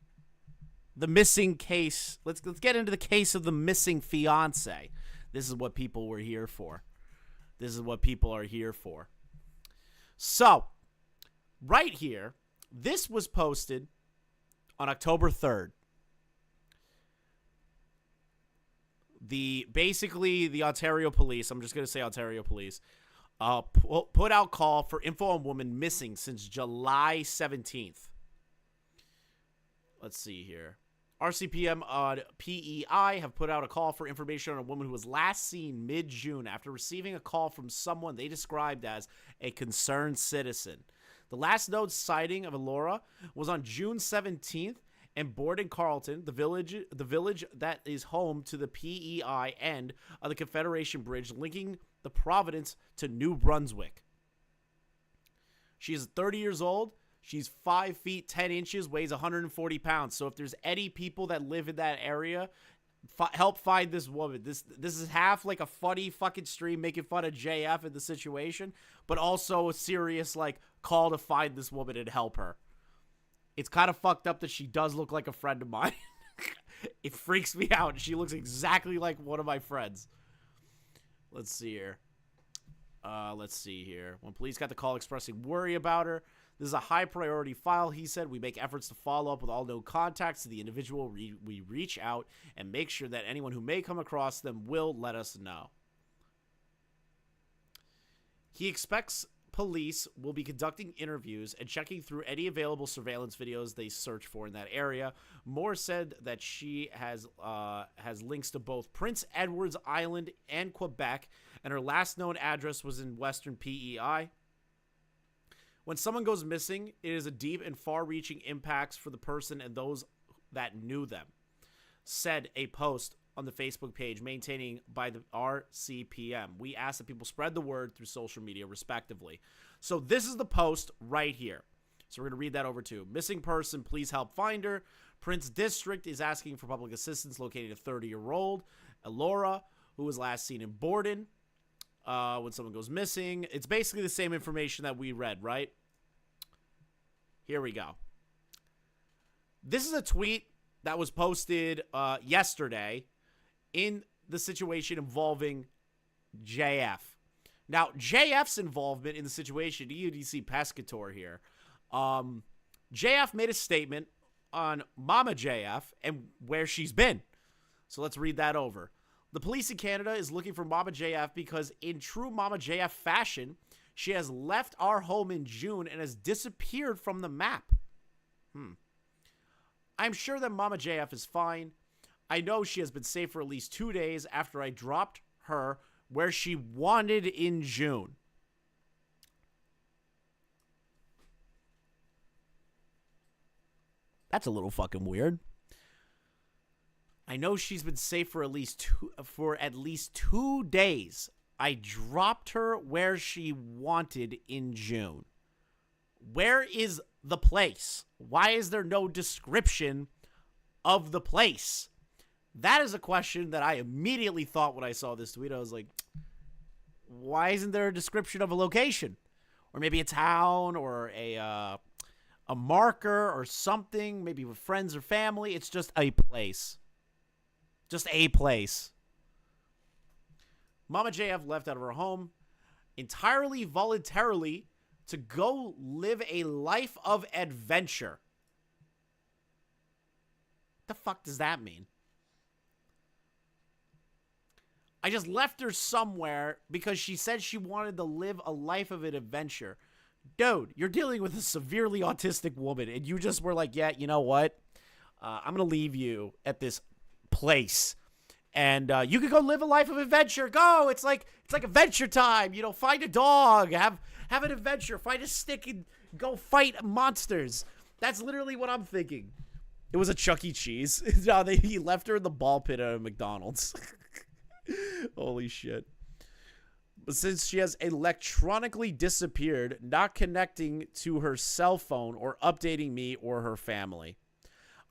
the missing case. Let's get into the case of the missing fiance. This is what people were here for. This is what people are here for. So, right here, This was posted on October 3rd. Basically the Ontario police, I'm just going to say Ontario police, put out call for info on woman missing since July 17th. Let's see here. RCPM on PEI have put out a call for information on a woman who was last seen mid-June after receiving a call from someone they described as a concerned citizen. The last known sighting of Elora was on June 17th in Borden Carlton, the village that is home to the PEI end of the Confederation Bridge linking the Providence to New Brunswick. She is 30 years old. She's 5 feet 10 inches, weighs 140 pounds. So if there's any people that live in that area, help find this woman. This is half like a funny fucking stream making fun of JF in the situation, but also a serious like call to find this woman and help her. It's kind of fucked up that she does look like a friend of mine. It freaks me out. She looks exactly like one of my friends. Let's see here. When police got the call expressing worry about her, this is a high priority file, he said. We make efforts to follow up with all known contacts to the individual. We reach out and make sure that anyone who may come across them will let us know. He expects police will be conducting interviews and checking through any available surveillance videos they search for in that area. Moore said that she has links to both Prince Edward's Island and Quebec, and her last known address was in Western PEI. When someone goes missing, it is a deep and far-reaching impacts for the person and those that knew them, said a post on the Facebook page maintained by the RCPM. We ask that people spread the word through social media, respectively. So this is the post right here. So we're going to read that over too. Missing person, please help find her. Prince District is asking for public assistance locating a 30-year-old. Elora, who was last seen in Borden. When someone goes missing. It's basically the same information that we read, right? Here we go. This is a tweet that was posted yesterday in the situation involving JF. Now, JF's involvement in the situation, EUDC Pescator here. JF made a statement on Mama JF and where she's been. So let's read that over. The police in Canada is looking for Mama JF because in true Mama JF fashion, she has left our home in June and has disappeared from the map. I'm sure that Mama JF is fine. I know she has been safe for at least 2 days after I dropped her where she wanted in June. That's a little fucking weird. I know she's been safe for at least 2 days. I dropped her where she wanted in June. Where is the place? Why is there no description of the place? That is a question that I immediately thought when I saw this tweet. I was like, why isn't there a description of a location? Or maybe a town or a marker or something, maybe with friends or family. It's just a place. Just a place. Mama JF left out of her home entirely voluntarily to go live a life of adventure. The fuck does that mean? I just left her somewhere because she said she wanted to live a life of an adventure. Dude, you're dealing with a severely autistic woman, and you just were like, yeah, you know what? I'm going to leave you at this place. And you could go live a life of adventure. Go! It's like adventure time. You know, find a dog. Have an adventure. Find a stick and go fight monsters. That's literally what I'm thinking. It was a Chuck E. Cheese. No, he left her in the ball pit at a McDonald's. Holy shit. But since she has electronically disappeared, not connecting to her cell phone or updating me or her family.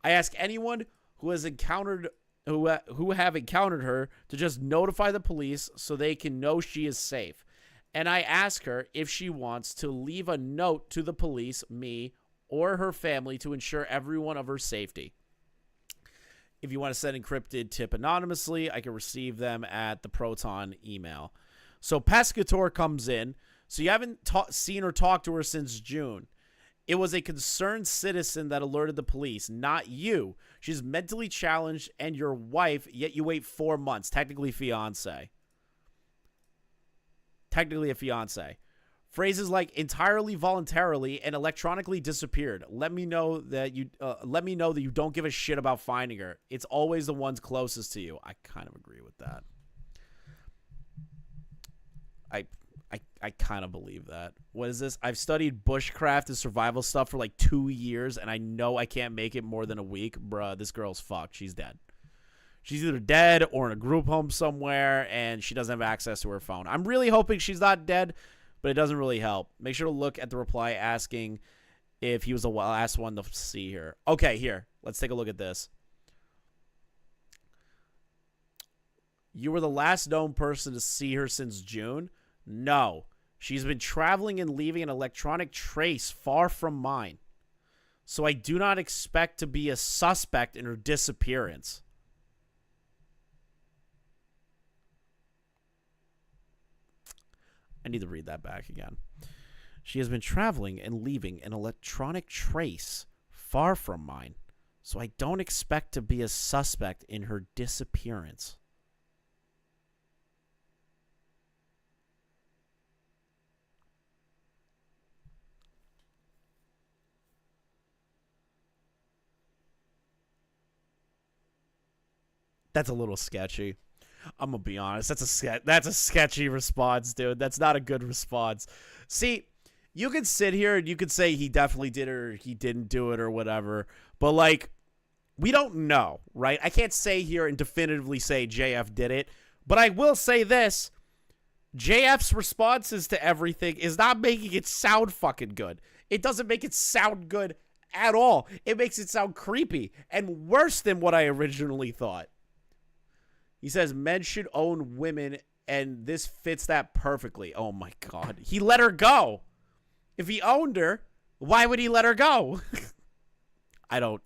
I ask anyone who has encountered who have encountered her to just notify the police so they can know she is safe. And I ask her if she wants to leave a note to the police, me, or her family to ensure everyone of her safety. If you want to send encrypted tip anonymously, I can receive them at the Proton email. So Pescator comes in. So you haven't seen or talked to her since June. It was a concerned citizen that alerted the police, not you. She's mentally challenged and your wife, yet you wait 4 months. Technically fiance. Technically a fiance. Phrases like entirely voluntarily and electronically disappeared. Let me know that you don't give a shit about finding her. It's always the ones closest to you. I kind of agree with that. I kind of believe that. What is this? I've studied bushcraft and survival stuff for like 2 years, and I know I can't make it more than a week. Bruh, this girl's fucked. She's dead. She's either dead or in a group home somewhere, and she doesn't have access to her phone. I'm really hoping she's not dead, but it doesn't really help. Make sure to look at the reply asking if he was the last one to see her. Okay, here. Let's take a look at this. You were the last known person to see her since June? No. She's been traveling and leaving an electronic trace far from mine. So I do not expect to be a suspect in her disappearance. I need to read that back again. She has been traveling and leaving an electronic trace far from mine. So I don't expect to be a suspect in her disappearance. That's a little sketchy. I'm gonna be honest. That's a sketchy response, dude. That's not a good response. See, you could sit here and you could say he definitely did it or he didn't do it or whatever, but like, we don't know, right? I can't say here and definitively say JF did it, but I will say this: JF's responses to everything is not making it sound fucking good. It doesn't make it sound good at all. It makes it sound creepy and worse than what I originally thought. He says men should own women, and this fits that perfectly. Oh, my God. He let her go. If he owned her, why would he let her go? I don't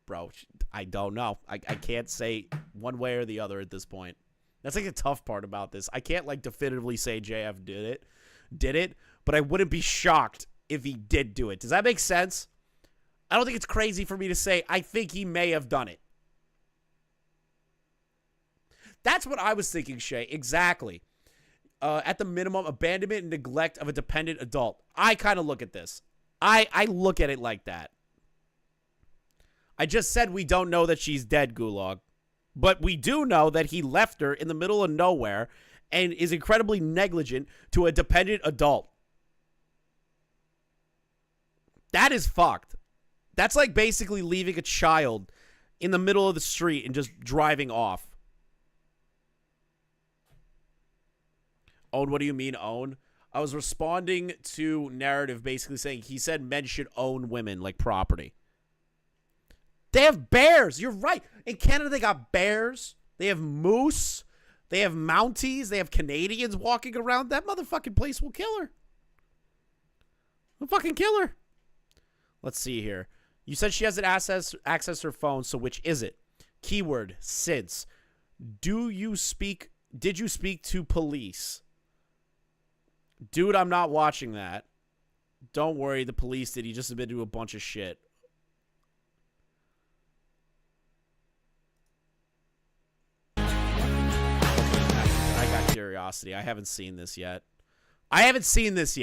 know. I can't say one way or the other at this point. That's like the tough part about this. I can't like definitively say JF did it, but I wouldn't be shocked if he did do it. Does that make sense? I don't think it's crazy for me to say I think he may have done it. That's what I was thinking, Shay. Exactly. At the minimum, abandonment and neglect of a dependent adult. I kind of look at this. I look at it like that. I just said we don't know that she's dead, Gulag. But we do know that he left her in the middle of nowhere and is incredibly negligent to a dependent adult. That is fucked. That's like basically leaving a child in the middle of the street and just driving off. Own, what do you mean own? I was responding to narrative basically saying he said men should own women like property. They have bears. You're right. In Canada, they got bears. They have moose. They have Mounties. They have Canadians walking around. That motherfucking place will kill her. Will fucking kill her. Let's see here. You said she hasn't access her phone, so which is it? Keyword, since. Did you speak to police? Dude, I'm not watching that. Don't worry, the police did. He just admitted to a bunch of shit. I got curiosity. I haven't seen this yet. I have not seen this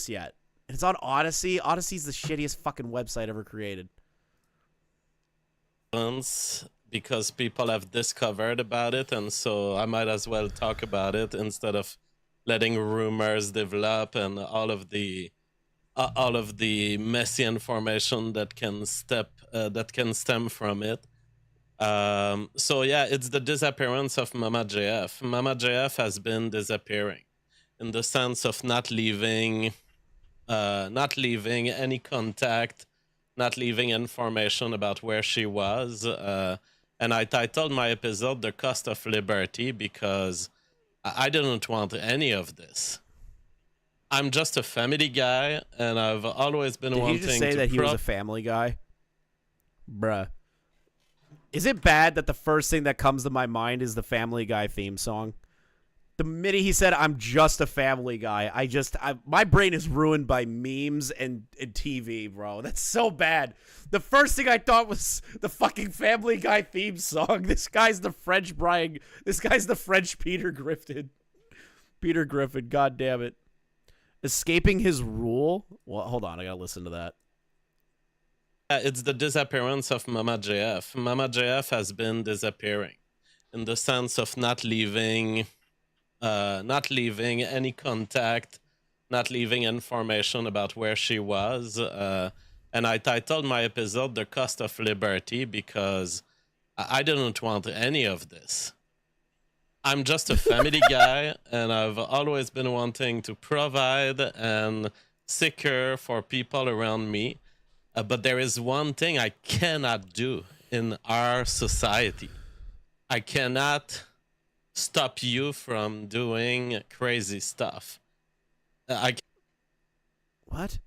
yet. It's on Odyssey. Odyssey's the shittiest fucking website ever created. Because people have discovered about it, and so I might as well talk about it instead of letting rumors develop and all of the messy information that can stem from it. So yeah, it's the disappearance of Mama JF. Mama JF has been disappearing in the sense of not leaving any contact, not leaving information about where she was. And I titled my episode "The Cost of Liberty" because I didn't want any of this. I'm just a family guy, and I've always been wanting to... Did you just say that he was a family guy? Bruh. Is it bad that the first thing that comes to my mind is the Family Guy theme song? The minute he said, I'm just a family guy, my brain is ruined by memes and TV, bro. That's so bad. The first thing I thought was the fucking Family Guy theme song. This guy's the French Peter Griffin. Peter Griffin, god damn it. Escaping his rule? Well, hold on, I gotta listen to that. It's the disappearance of Mama JF. Mama JF has been disappearing in the sense of not leaving any contact, not leaving information about where she was. And I titled my episode The Cost of Liberty because I didn't want any of this. I'm just a family guy, and I've always been wanting to provide and secure for people around me. But there is one thing I cannot do in our society. I cannot stop you from doing crazy stuff. What?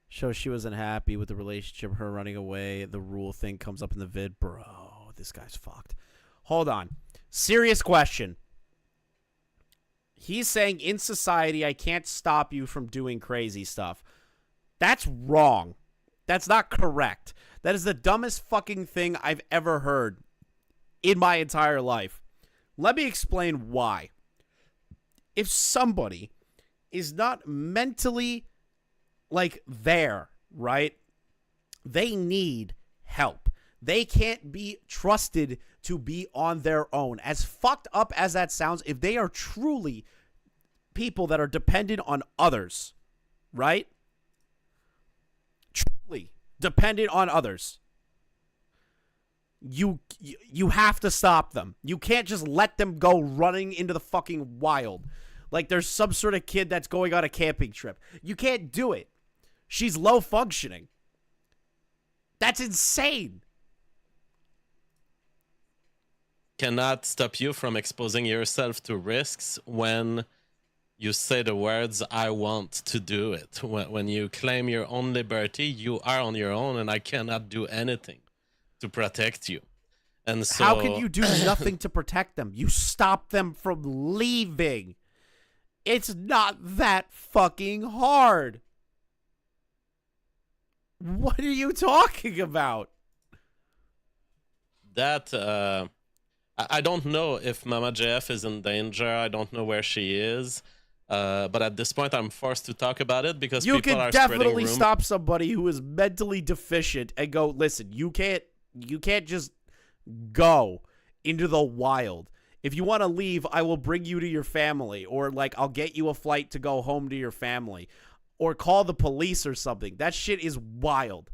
So she wasn't happy with the relationship, her running away. The rule thing comes up in the vid. Bro, this guy's fucked. Hold on. Serious question. He's saying in society, I can't stop you from doing crazy stuff. That's wrong. That's not correct. That is the dumbest fucking thing I've ever heard in my entire life. Let me explain why. If somebody is not mentally, there, right? They need help. They can't be trusted to be on their own. As fucked up as that sounds, if they are truly people that are dependent on others, right? Truly dependent on others. You have to stop them. You can't just let them go running into the fucking wild. Like there's some sort of kid that's going on a camping trip. You can't do it. She's low functioning. That's insane. Cannot stop you from exposing yourself to risks when you say the words, I want to do it. When you claim your own liberty, you are on your own, and I cannot do anything to protect you. And so, how can you do nothing to protect them? You stop them from leaving. It's not that fucking hard. What are you talking about? That, I don't know if Mama JF is in danger. I don't know where she is. But at this point, I'm forced to talk about it because you people can are definitely spreading stop somebody who is mentally deficient and go, listen, you can't just go into the wild. If you want to leave, I will bring you to your family, or I'll get you a flight to go home to your family, or call the police or something. That shit is wild.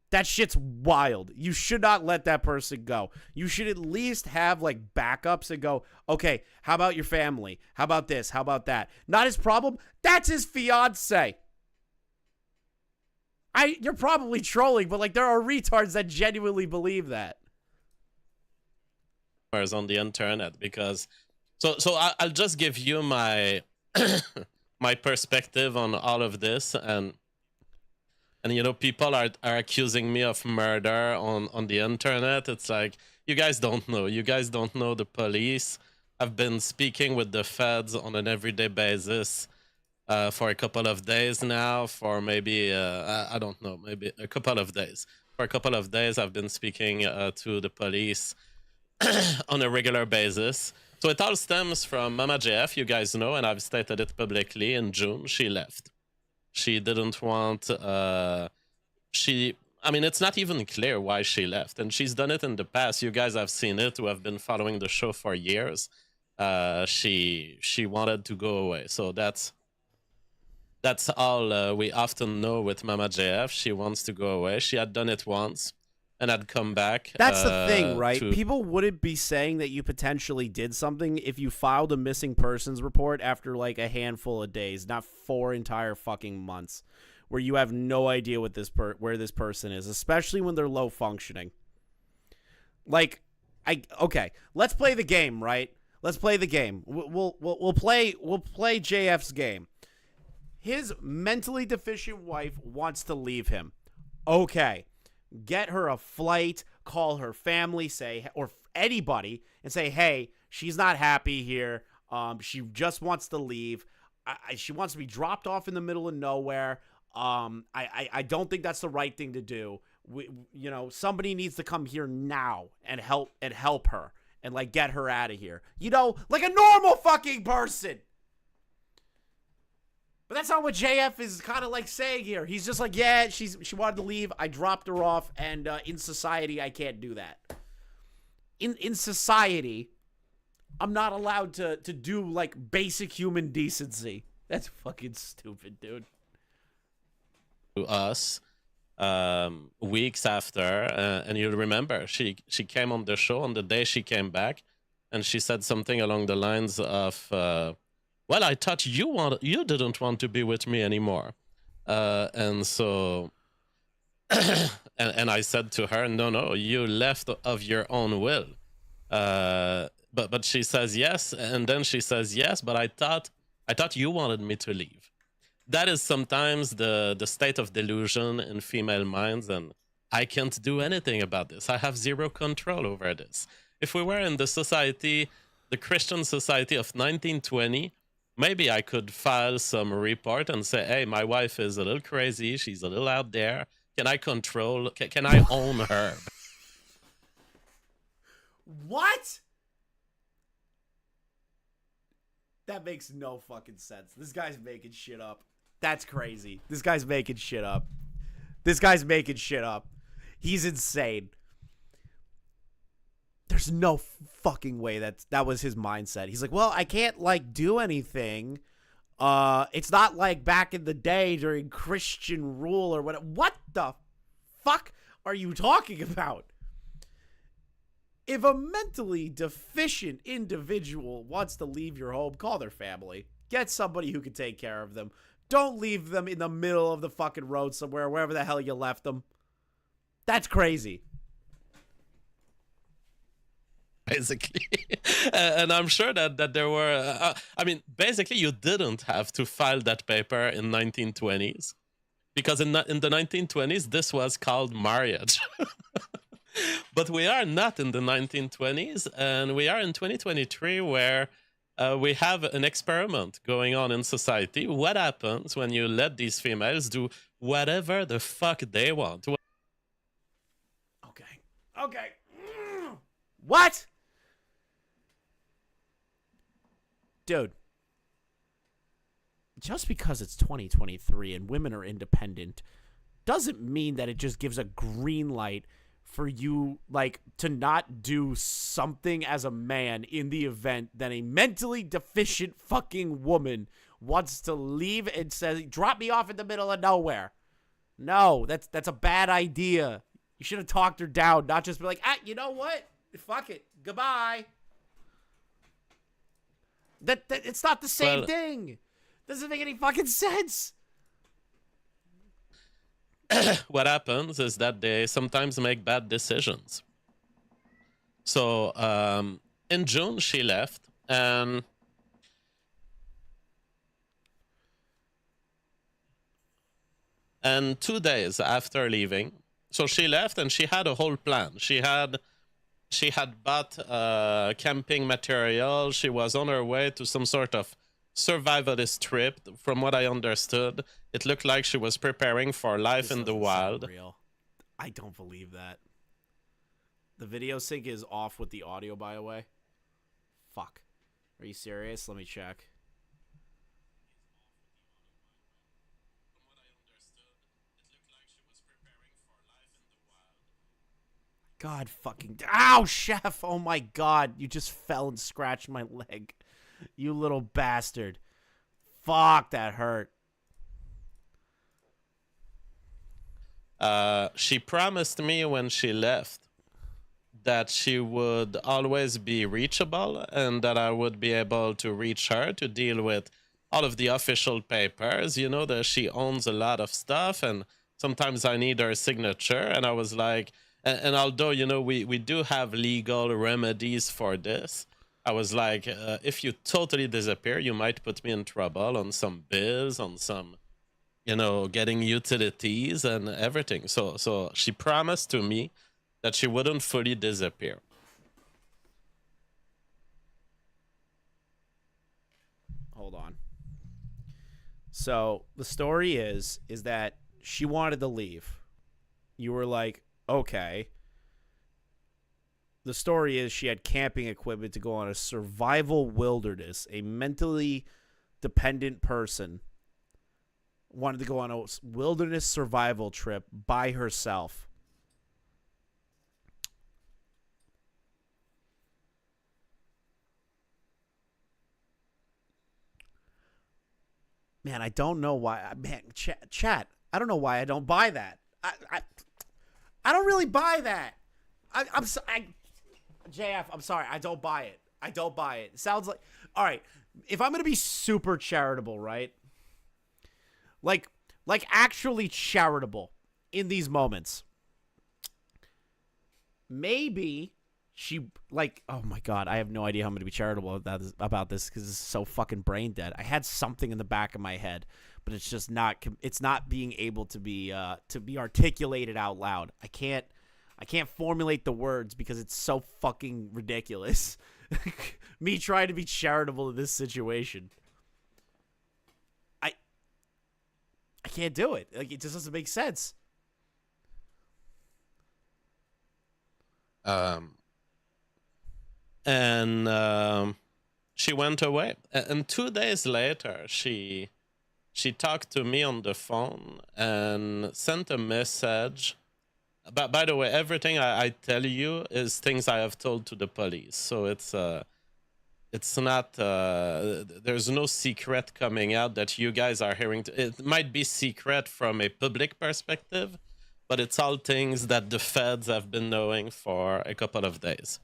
That shit's wild. You should not let that person go. You should at least have backups and go, okay, how about your family? How about this? How about that? Not his problem. That's his fiance. You're probably trolling, but there are retards that genuinely believe that. On the internet, because so I'll just give you my my perspective on all of this, and people are accusing me of murder on the internet. It's like, you guys don't know the police. I've been speaking with the feds on an everyday basis for a couple of days now, for maybe I don't know, maybe a couple of days. For a couple of days I've been speaking to the police on a regular basis. So it all stems from Mama JF, you guys know, and I've stated it publicly. In June, she left. She didn't want, it's not even clear why she left. And she's done it in the past. You guys have seen it, who have been following the show for years. She wanted to go away. So that's all we often know with Mama JF. She wants to go away. She had done it once and had come back. That's the thing, right? People wouldn't be saying that you potentially did something if you filed a missing persons report after a handful of days, not 4 entire fucking months, where you have no idea what where this person is, especially when they're low functioning. Okay, let's play the game, right? Let's play the game. We'll play JF's game. His mentally deficient wife wants to leave him. Okay. Get her a flight, call her family, or anybody, and say, hey, she's not happy here. She just wants to leave. She wants to be dropped off in the middle of nowhere. I don't think that's the right thing to do. Somebody needs to come here now and help her and like get her out of here. Like a normal fucking person. But that's not what JF is kind of like saying here. He's just like, yeah, she wanted to leave. I dropped her off, and in society, I can't do that. In society, I'm not allowed to do like basic human decency. That's fucking stupid, dude. To us, weeks after, and you'll remember she came on the show on the day she came back, and she said something along the lines of, well, I thought you didn't want to be with me anymore, and so and I said to her, no, you left of your own will, but she says yes, and then she says yes, but I thought you wanted me to leave. That is sometimes the state of delusion in female minds, and I can't do anything about this. I have zero control over this. If we were in the Christian society of 1920, maybe I could file some report and say, hey, my wife is a little crazy. She's a little out there. Can I can I own her? What? That makes no fucking sense. This guy's making shit up. That's crazy. This guy's making shit up. He's insane. There's no fucking way that was his mindset. He's like, well, I can't like do anything. It's not like back in the day during Christian rule or whatever. What the fuck are you talking about? If a mentally deficient individual wants to leave your home, call their family. Get somebody who can take care of them. Don't leave them in the middle of the fucking road somewhere, wherever the hell you left them. That's crazy. Basically. And I'm sure that there were... basically, you didn't have to file that paper in 1920s. Because in the 1920s, this was called marriage. But we are not in the 1920s, and we are in 2023, where we have an experiment going on in society. What happens when you let these females do whatever the fuck they want? Okay. What? Dude. Just because it's 2023 and women are independent doesn't mean that it just gives a green light for you, like, to not do something as a man in the event that a mentally deficient fucking woman wants to leave and says, drop me off in the middle of nowhere. No, that's a bad idea. You should have talked her down, not just be like, you know what? Fuck it. Goodbye. That it's not the same thing. Doesn't make any fucking sense. What happens is that they sometimes make bad decisions. So in June, she left, and And 2 days after leaving, so she left and she had a whole plan. She had bought camping material. She was on her way to some sort of survivalist trip. From what I understood, it looked like she was preparing for life in the wild. Real. I don't believe that. The video sync is off with the audio, by the way. Fuck. Are you serious? Let me check. God fucking... Ow, Chef! Oh my god, you just fell and scratched my leg. You little bastard. Fuck, that hurt. She promised me when she left that she would always be reachable and that I would be able to reach her to deal with all of the official papers. You know, that she owns a lot of stuff and sometimes I need her signature. And I was like... And although, you know, we do have legal remedies for this, I was like, if you totally disappear, you might put me in trouble on some bills, on some, you know, getting utilities and everything. So she promised to me that she wouldn't fully disappear. So the story is that she wanted to leave. You were like, okay. The story is she had camping equipment to go on a survival wilderness. A mentally dependent person wanted to go on a wilderness survival trip by herself. Man, I don't know why. Man, chat. I don't know why I don't buy that. I don't really buy that. JF, I'm sorry. I don't buy it. I don't buy it. It sounds like, all right, if I'm going to be super charitable, right? Like actually charitable in these moments. Maybe she, like, oh my God, I have no idea how I'm going to be charitable about this because it's so fucking brain dead. I had something in the back of my head, but it's just not, it's not being able to be articulated out loud. I can't formulate the words because it's so fucking ridiculous. Me trying to be charitable in this situation. I can't do it. Like, it just doesn't make sense. She went away, and 2 days later she talked to me on the phone and sent a message. But by the way, everything I tell you is things I have told to the police, so it's not there's no secret coming out that you guys are hearing. It might be secret from a public perspective, but it's all things that the feds have been knowing for a couple of days.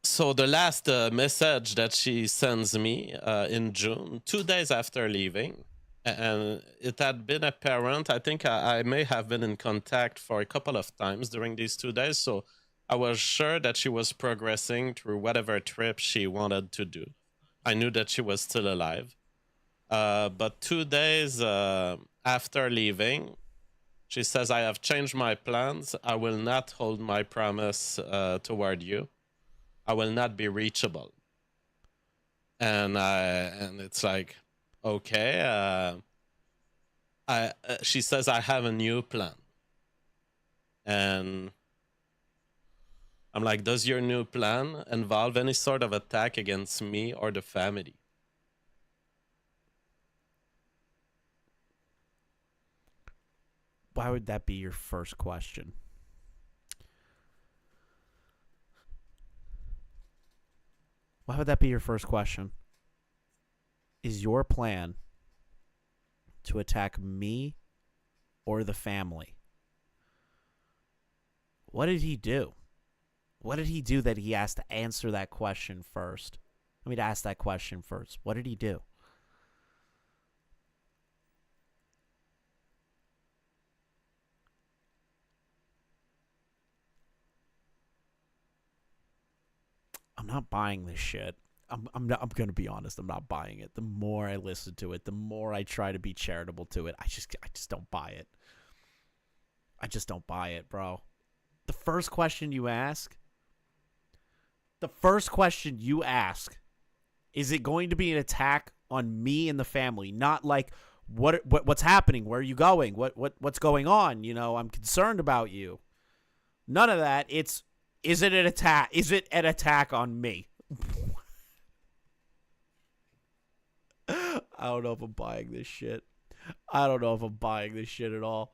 So the last message that she sends me in June, 2 days after leaving, and it had been apparent, I think I may have been in contact for a couple of times during these 2 days, so I was sure that she was progressing through whatever trip she wanted to do. I knew that she was still alive. But 2 days after leaving, she says, I have changed my plans. I will not hold my promise toward you. I will not be reachable. And it's like, okay. She says, I have a new plan. And I'm like, does your new plan involve any sort of attack against me or the family? Why would that be your first question? Why would that be your first question? Is your plan to attack me or the family? What did he do? What did he do that he has to answer that question first? Let me ask that question first. What did he do? I'm not buying this shit. I'm gonna be honest. I'm not buying it. The more I listen to it, the more I try to be charitable to it. I just don't buy it. I just don't buy it, bro. The first question you ask. Is it going to be an attack on me and the family? Not like what's happening? Where are you going? What's going on? You know, I'm concerned about you. None of that. Is it an attack? Is it an attack on me? I don't know if I'm buying this shit. I don't know if I'm buying this shit at all.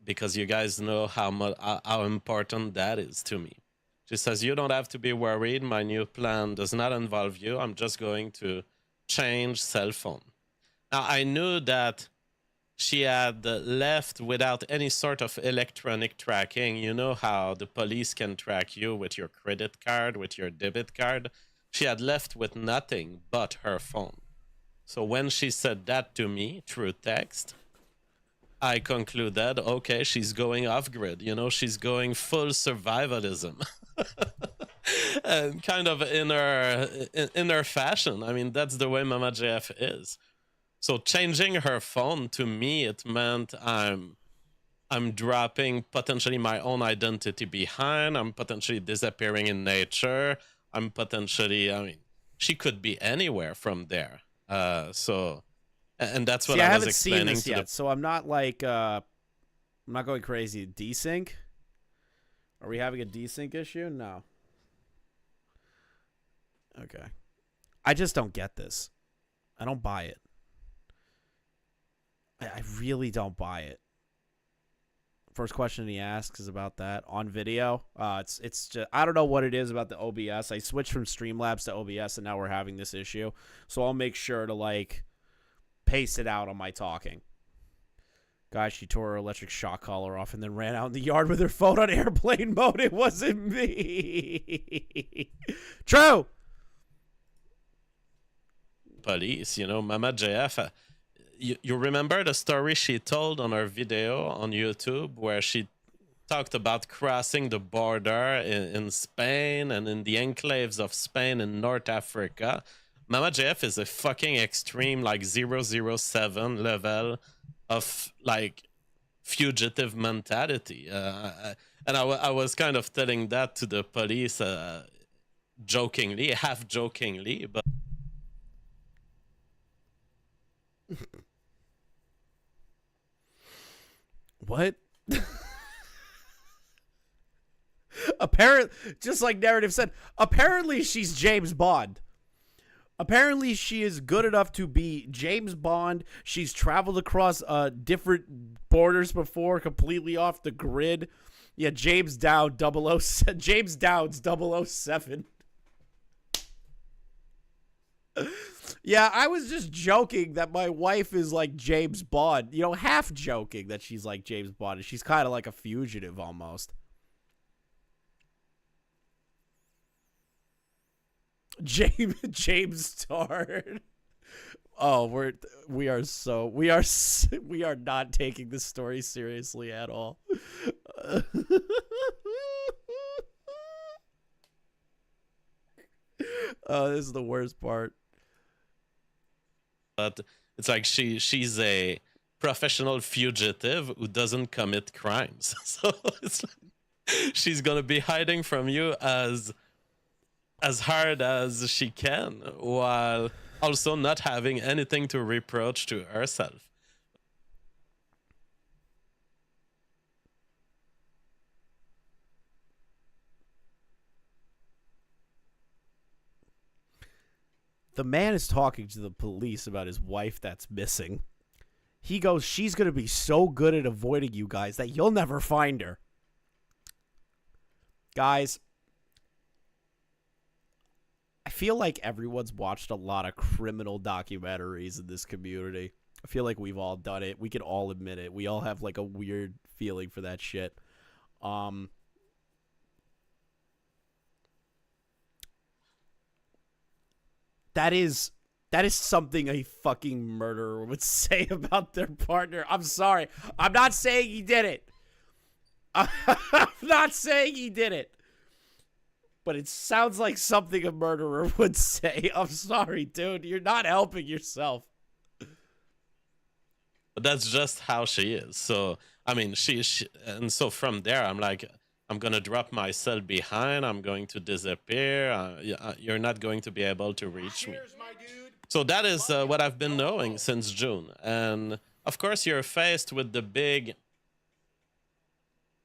Because you guys know how important that is to me. She says, you don't have to be worried. My new plan does not involve you. I'm just going to change cell phone. Now, I knew that she had left without any sort of electronic tracking. You know how the police can track you with your credit card, with your debit card. She had left with nothing but her phone. So when she said that to me through text, I concluded, okay, she's going off-grid. You know, she's going full survivalism. And kind of in her fashion. I mean, that's the way Mama JF is. So changing her phone, to me, it meant I'm dropping potentially my own identity behind. I'm potentially disappearing in nature. I'm potentially, I mean, she could be anywhere from there. And that's what See, I I was haven't seen explaining this to yet, so I'm not like I'm not going crazy. Desync? Are we having a desync issue? No. Okay. I just don't get this. I don't buy it. I really don't buy it. First question he asks is about that on video. It's just, I don't know what it is about the OBS. I switched from Streamlabs to OBS and now we're having this issue. So I'll make sure to like pace it out on my talking. Guys, she tore her electric shock collar off and then ran out in the yard with her phone on airplane mode. It wasn't me. True. Police, you know, Mama JF. You remember the story she told on her video on YouTube where she talked about crossing the border in Spain and in the enclaves of Spain in North Africa? Mama JF is a fucking extreme, like 007 level of like fugitive mentality. And I was kind of telling that to the police jokingly, half jokingly, but what? Apparently, just like narrative said, apparently she's James Bond. Apparently she is good enough to be James Bond. She's traveled across different borders before, completely off the grid. Yeah, James Dowd 007. James Dowd's 007. Yeah, I was just joking that my wife is like James Bond. You know, half joking that she's like James Bond. And she's kind of like a fugitive almost. James Stard. Oh, we are not taking this story seriously at all. Oh, this is the worst part. But it's like she's a professional fugitive who doesn't commit crimes. So it's like she's gonna be hiding from you as hard as she can, while also not having anything to reproach to herself. The man is talking to the police about his wife that's missing. He goes, she's going to be so good at avoiding you guys that you'll never find her. Guys, I feel like everyone's watched a lot of criminal documentaries in this community. I feel like we've all done it. We can all admit it. We all have like a weird feeling for that shit. That is something a fucking murderer would say about their partner. I'm sorry. I'm not saying he did it. I'm not saying he did it. But it sounds like something a murderer would say. I'm sorry, dude. You're not helping yourself. But that's just how she is. So, I mean, she and so from there, I'm like, I'm going to drop myself behind. I'm going to disappear. You're not going to be able to reach me. So that is what I've been knowing since June. And, of course, you're faced with the big,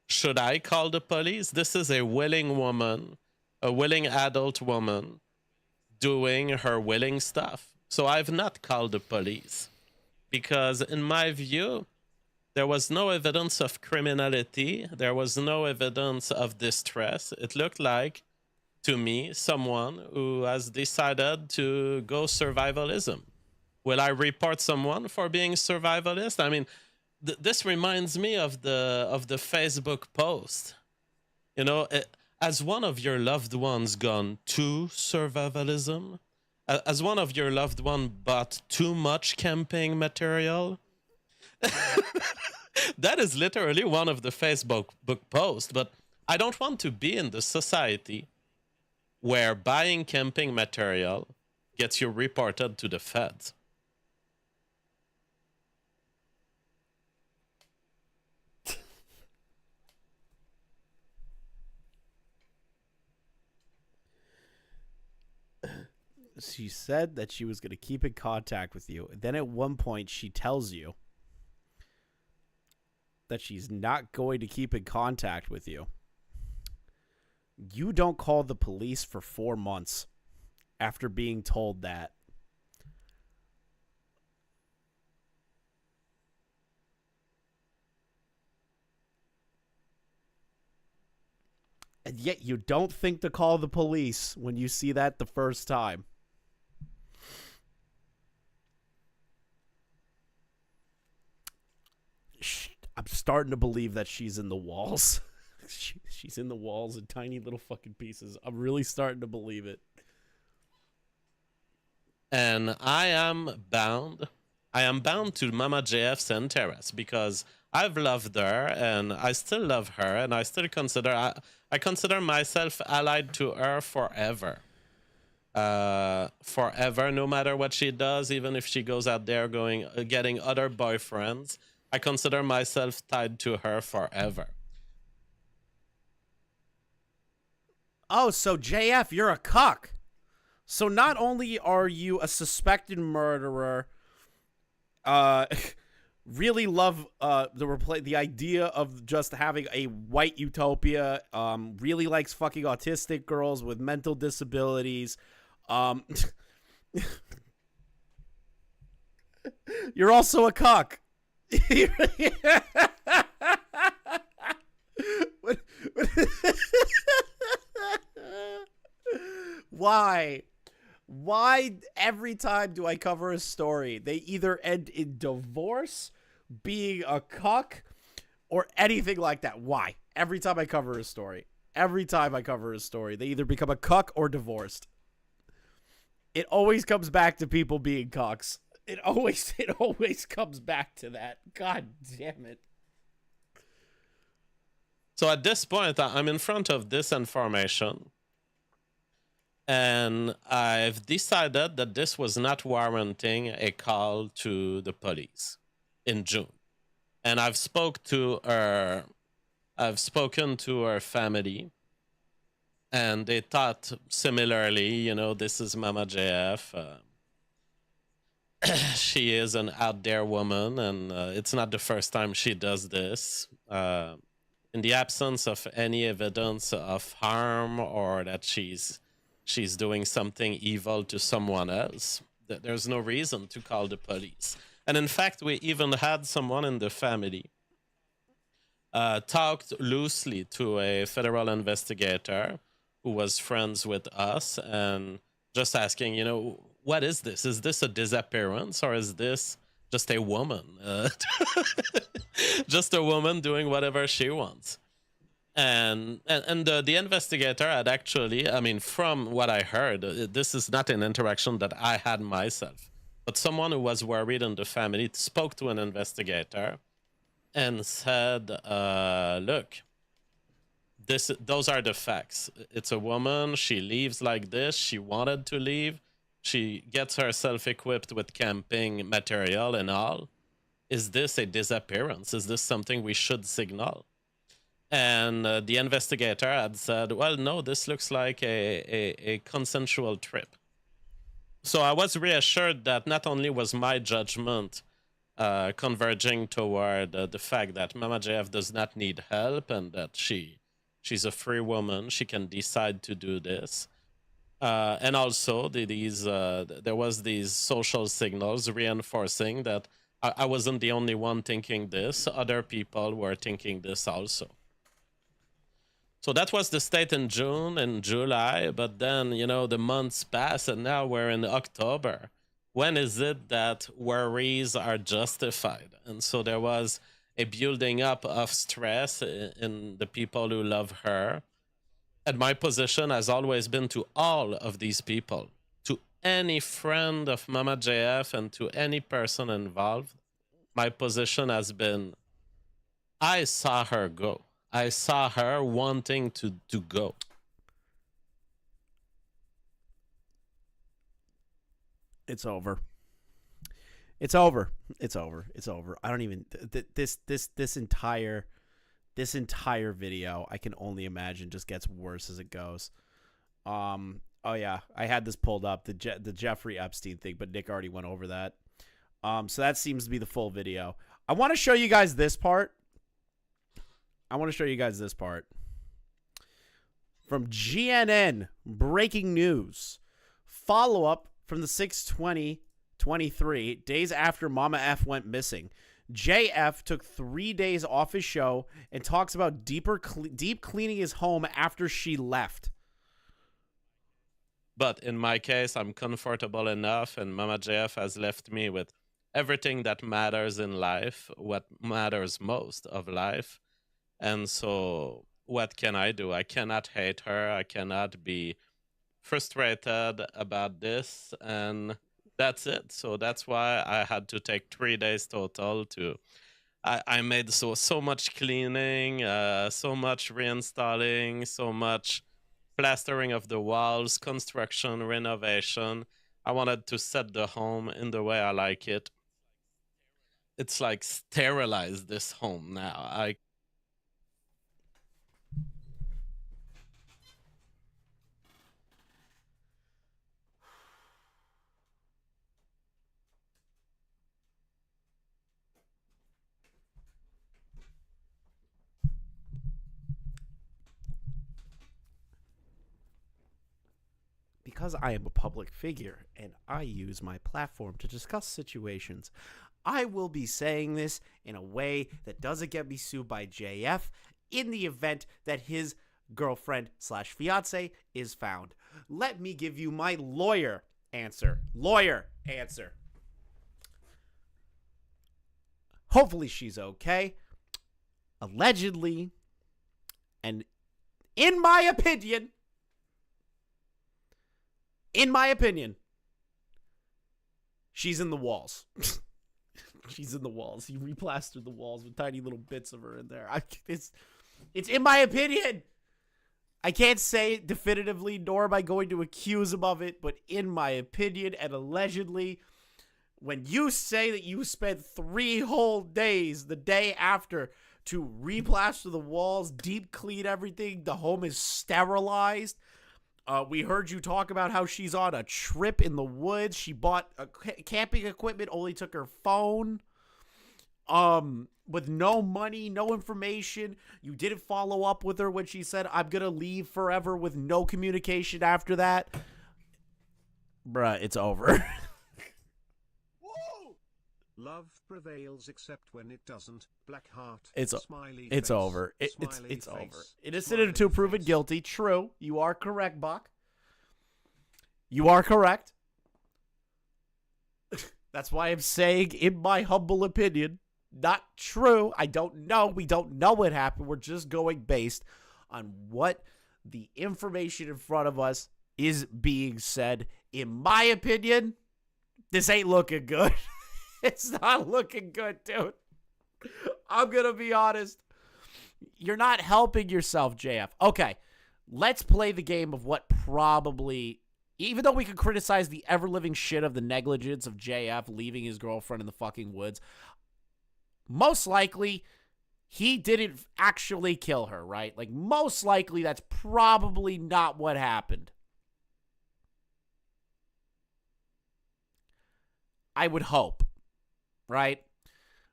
should I call the police? This is a willing woman, a willing adult woman doing her willing stuff. So I've not called the police because, in my view, there was no evidence of criminality. There was no evidence of distress. It looked like, to me, someone who has decided to go survivalism. Will I report someone for being survivalist? I mean, this reminds me of the Facebook post. You know, as one of your loved ones gone to survivalism, as one of your loved one bought too much camping material. That is literally one of the Facebook posts, but I don't want to be in the society where buying camping material gets you reported to the feds. She said that she was going to keep in contact with you. Then at one point, she tells you that she's not going to keep in contact with you. You don't call the police for 4 months after being told that. And yet you don't think to call the police when you see that the first time. I'm starting to believe that she's in the walls. She's in the walls in tiny little fucking pieces. I'm really starting to believe it. And I am bound to Mama JF's interest because I've loved her and I still love her and I still consider I consider myself allied to her forever. Forever, no matter what she does, even if she goes out there getting other boyfriends, I consider myself tied to her forever. Oh, so JF, you're a cuck. So not only are you a suspected murderer, really love the idea of just having a white utopia, really likes fucking autistic girls with mental disabilities, you're also a cuck. Why? Why every time do I cover a story, they either end in divorce, being a cuck, or anything like that? Why? Every time I cover a story. Every time I cover a story, they either become a cuck or divorced. It always comes back to people being cucks. It always comes back to that. God damn it. So at this point, I'm in front of this information. And I've decided that this was not warranting a call to the police in June. And I've spoken to her family, and they thought similarly, this is Mama JF. She is an out there woman, and it's not the first time she does this. In the absence of any evidence of harm or that she's doing something evil to someone else, there's no reason to call the police. And in fact, we even had someone in the family talked loosely to a federal investigator who was friends with us and just asking, what is this? Is this a disappearance or is this just a woman? Just a woman doing whatever she wants. And the investigator had actually, from what I heard, this is not an interaction that I had myself, but someone who was worried in the family spoke to an investigator and said, look, those are the facts. It's a woman. She leaves like this. She wanted to leave. She gets herself equipped with camping material and all. Is this a disappearance? Is this something we should signal? And the investigator had said, well, no, this looks like a consensual trip. So I was reassured that not only was my judgment converging toward the fact that Mama JF does not need help and that she's a free woman, she can decide to do this. And also there was these social signals reinforcing that I wasn't the only one thinking this. Other people were thinking this also. So that was the state in June and July, but then, the months pass and now we're in October. When is it that worries are justified? And so there was a building up of stress in the people who love her. And my position has always been to all of these people, to any friend of Mama JF and to any person involved. My position has been, I saw her go. I saw her wanting to go. It's over. It's over. It's over. It's over. I don't even this entire video, I can only imagine, just gets worse as it goes. Oh yeah, I had this pulled up, the Jeffrey Epstein thing, but Nick already went over that. So that seems to be the full video. I want to show you guys this part. From GNN, breaking news. Follow-up from the 6/20/23, days after Mama F went missing. JF took 3 days off his show and talks about deep cleaning his home after she left. But in my case, I'm comfortable enough, and Mama JF has left me with everything that matters in life, what matters most of life. And so what can I do? I cannot hate her. I cannot be frustrated about this. And that's it. So that's why I had to take 3 days total to... I made so much cleaning, so much reinstalling, so much plastering of the walls, construction, renovation. I wanted to set the home in the way I like it. It's like sterilize this home now. Because I am a public figure and I use my platform to discuss situations, I will be saying this in a way that doesn't get me sued by JF in the event that his girlfriend / fiance is found. Let me give you my lawyer answer. Hopefully she's okay. Allegedly, and in my opinion, she's in the walls. She's in the walls. He replastered the walls with tiny little bits of her in there. It's in my opinion. I can't say it definitively, nor am I going to accuse him of it, but in my opinion, and allegedly, when you say that you spent 3 whole days the day after to replaster the walls, deep clean everything, the home is sterilized. We heard you talk about how she's on a trip in the woods. She bought camping equipment, only took her phone. With no money, no information. You didn't follow up with her when she said, I'm going to leave forever, with no communication after that. Bruh, it's over. Love prevails except when it doesn't. Black heart. It's smiley it's face, over. It's face, over. Innocent until proven guilty. True. You are correct, Bach. You are correct. That's why I'm saying, in my humble opinion, not true. I don't know. We don't know what happened. We're just going based on what the information in front of us is being said. In my opinion, this ain't looking good. It's not looking good, dude. I'm going to be honest. You're not helping yourself, JF. Okay, let's play the game of what probably, even though we could criticize the ever-living shit of the negligence of JF leaving his girlfriend in the fucking woods, most likely he didn't actually kill her, right? Like, most likely that's probably not what happened. I would hope. Right?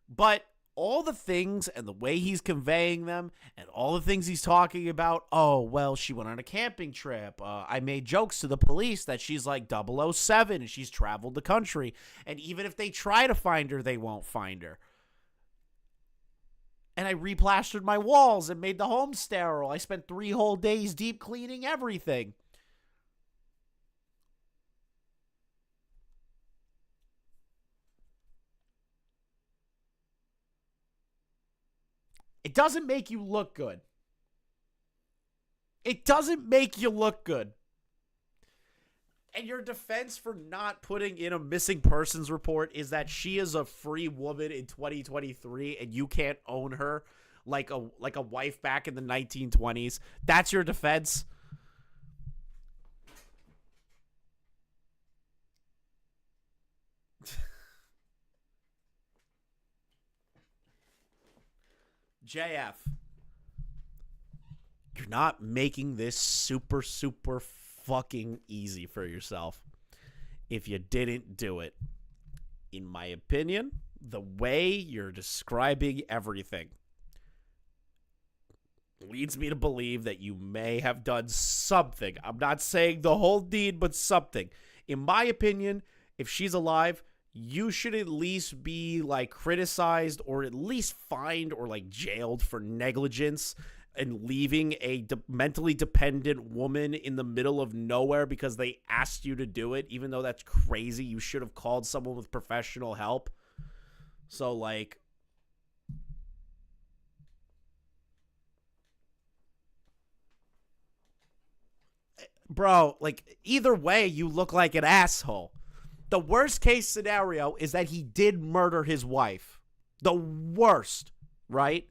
But all the things and the way he's conveying them and all the things he's talking about, oh, well, she went on a camping trip. I made jokes to the police that she's like 007 and she's traveled the country. And even if they try to find her, they won't find her. And I replastered my walls and made the home sterile. I spent 3 whole days deep cleaning everything. It doesn't make you look good. It doesn't make you look good. And your defense for not putting in a missing persons report is that she is a free woman in 2023 and you can't own her like a wife back in the 1920s. That's your defense? JF, you're not making this super fucking easy for yourself if you didn't do it. In my opinion, the way you're describing everything leads me to believe that you may have done something. I'm not saying the whole deed, but something. In my opinion, if she's alive, you should at least be like criticized or at least fined or like jailed for negligence and leaving a mentally dependent woman in the middle of nowhere because they asked you to do it. Even though that's crazy, you should have called someone with professional help. So like, bro, like either way, you look like an asshole. The worst case scenario is that he did murder his wife. The worst, right?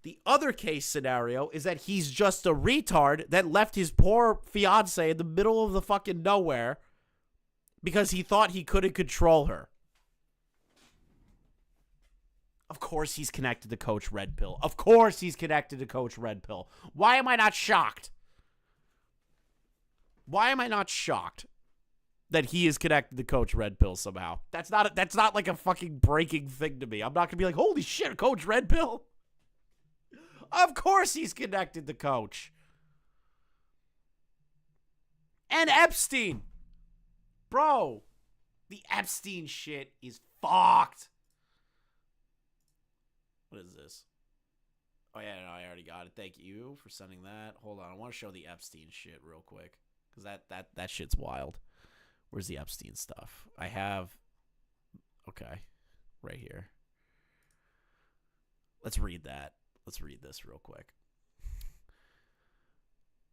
The other case scenario is that he's just a retard that left his poor fiance in the middle of the fucking nowhere because he thought he couldn't control her. Of course he's connected to Coach Red Pill. Of course he's connected to Coach Red Pill. Why am I not shocked? Why am I not shocked that he is connected to Coach Red Pill somehow? That's not like a fucking breaking thing to me. I'm not going to be like, holy shit, Coach Red Pill. Of course he's connected to Coach. And Epstein. Bro, the Epstein shit is fucked. What is this? Oh, yeah, no, I already got it. Thank you for sending that. Hold on. I want to show the Epstein shit real quick. Because that shit's wild. Where's the Epstein stuff? I have... Okay. Right here. Let's read that. Let's read this real quick.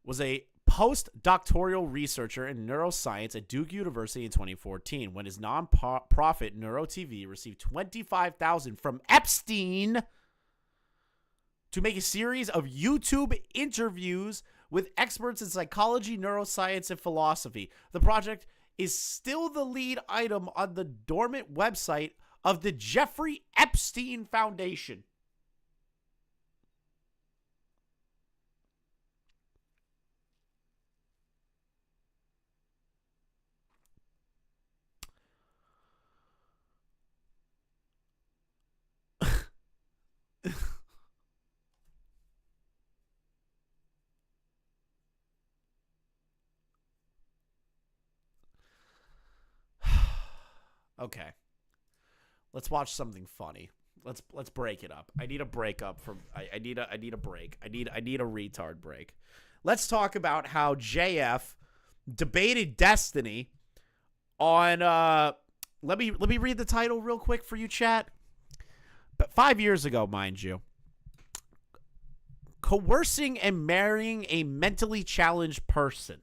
Was a postdoctoral researcher in neuroscience at Duke University in 2014 when his nonprofit NeuroTV received $25,000 from Epstein to make a series of YouTube interviews with experts in psychology, neuroscience, and philosophy. The project is still the lead item on the dormant website of the Jeffrey Epstein Foundation. Okay. Let's watch something funny. Let's break it up. I need a break up from I need a break. I need a retard break. Let's talk about how JF debated Destiny on let me read the title real quick for you, chat. But 5 years ago, mind you. Coercing and marrying a mentally challenged person.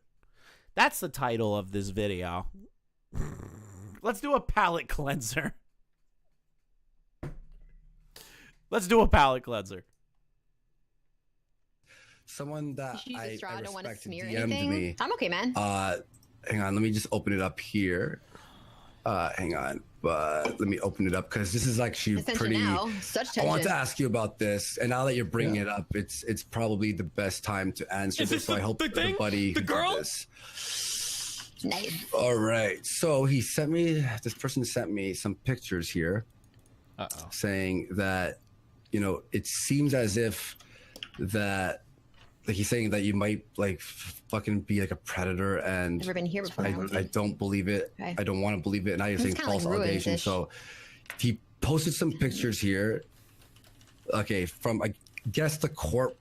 That's the title of this video. Let's do a palate cleanser. Let's do a palate cleanser. Someone that I respect DM'd anything? me. I'm okay, man. Hang on, let me just open it up here. Hang on, but let me open it up because this is actually pretty. Such I want tension. to ask you about this, and now that you're bringing it up, it's probably the best time to answer this. So I hope everybody who did this. Nice. All right. So this person sent me some pictures here saying that, it seems as if that, like he's saying that you might like fucking be like a predator and Never been here before. I don't believe it. Okay. I don't want to believe it. And now you're This saying kinda false like ruins allegations. ish. So he posted some pictures here. Okay. From, I guess the court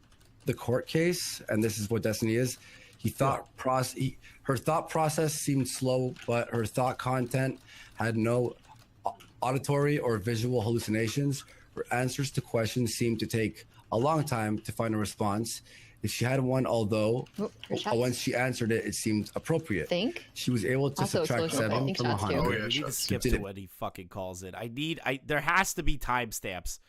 case. And this is what Destiny is. Her thought process seemed slow, but her thought content had no auditory or visual hallucinations. Her answers to questions seemed to take a long time to find a response. If she had one, although once she answered it, it seemed appropriate. She was able to Also subtract explosive. I 7 think from shots too. 100. We need to skip to what he fucking calls it. There has to be timestamps.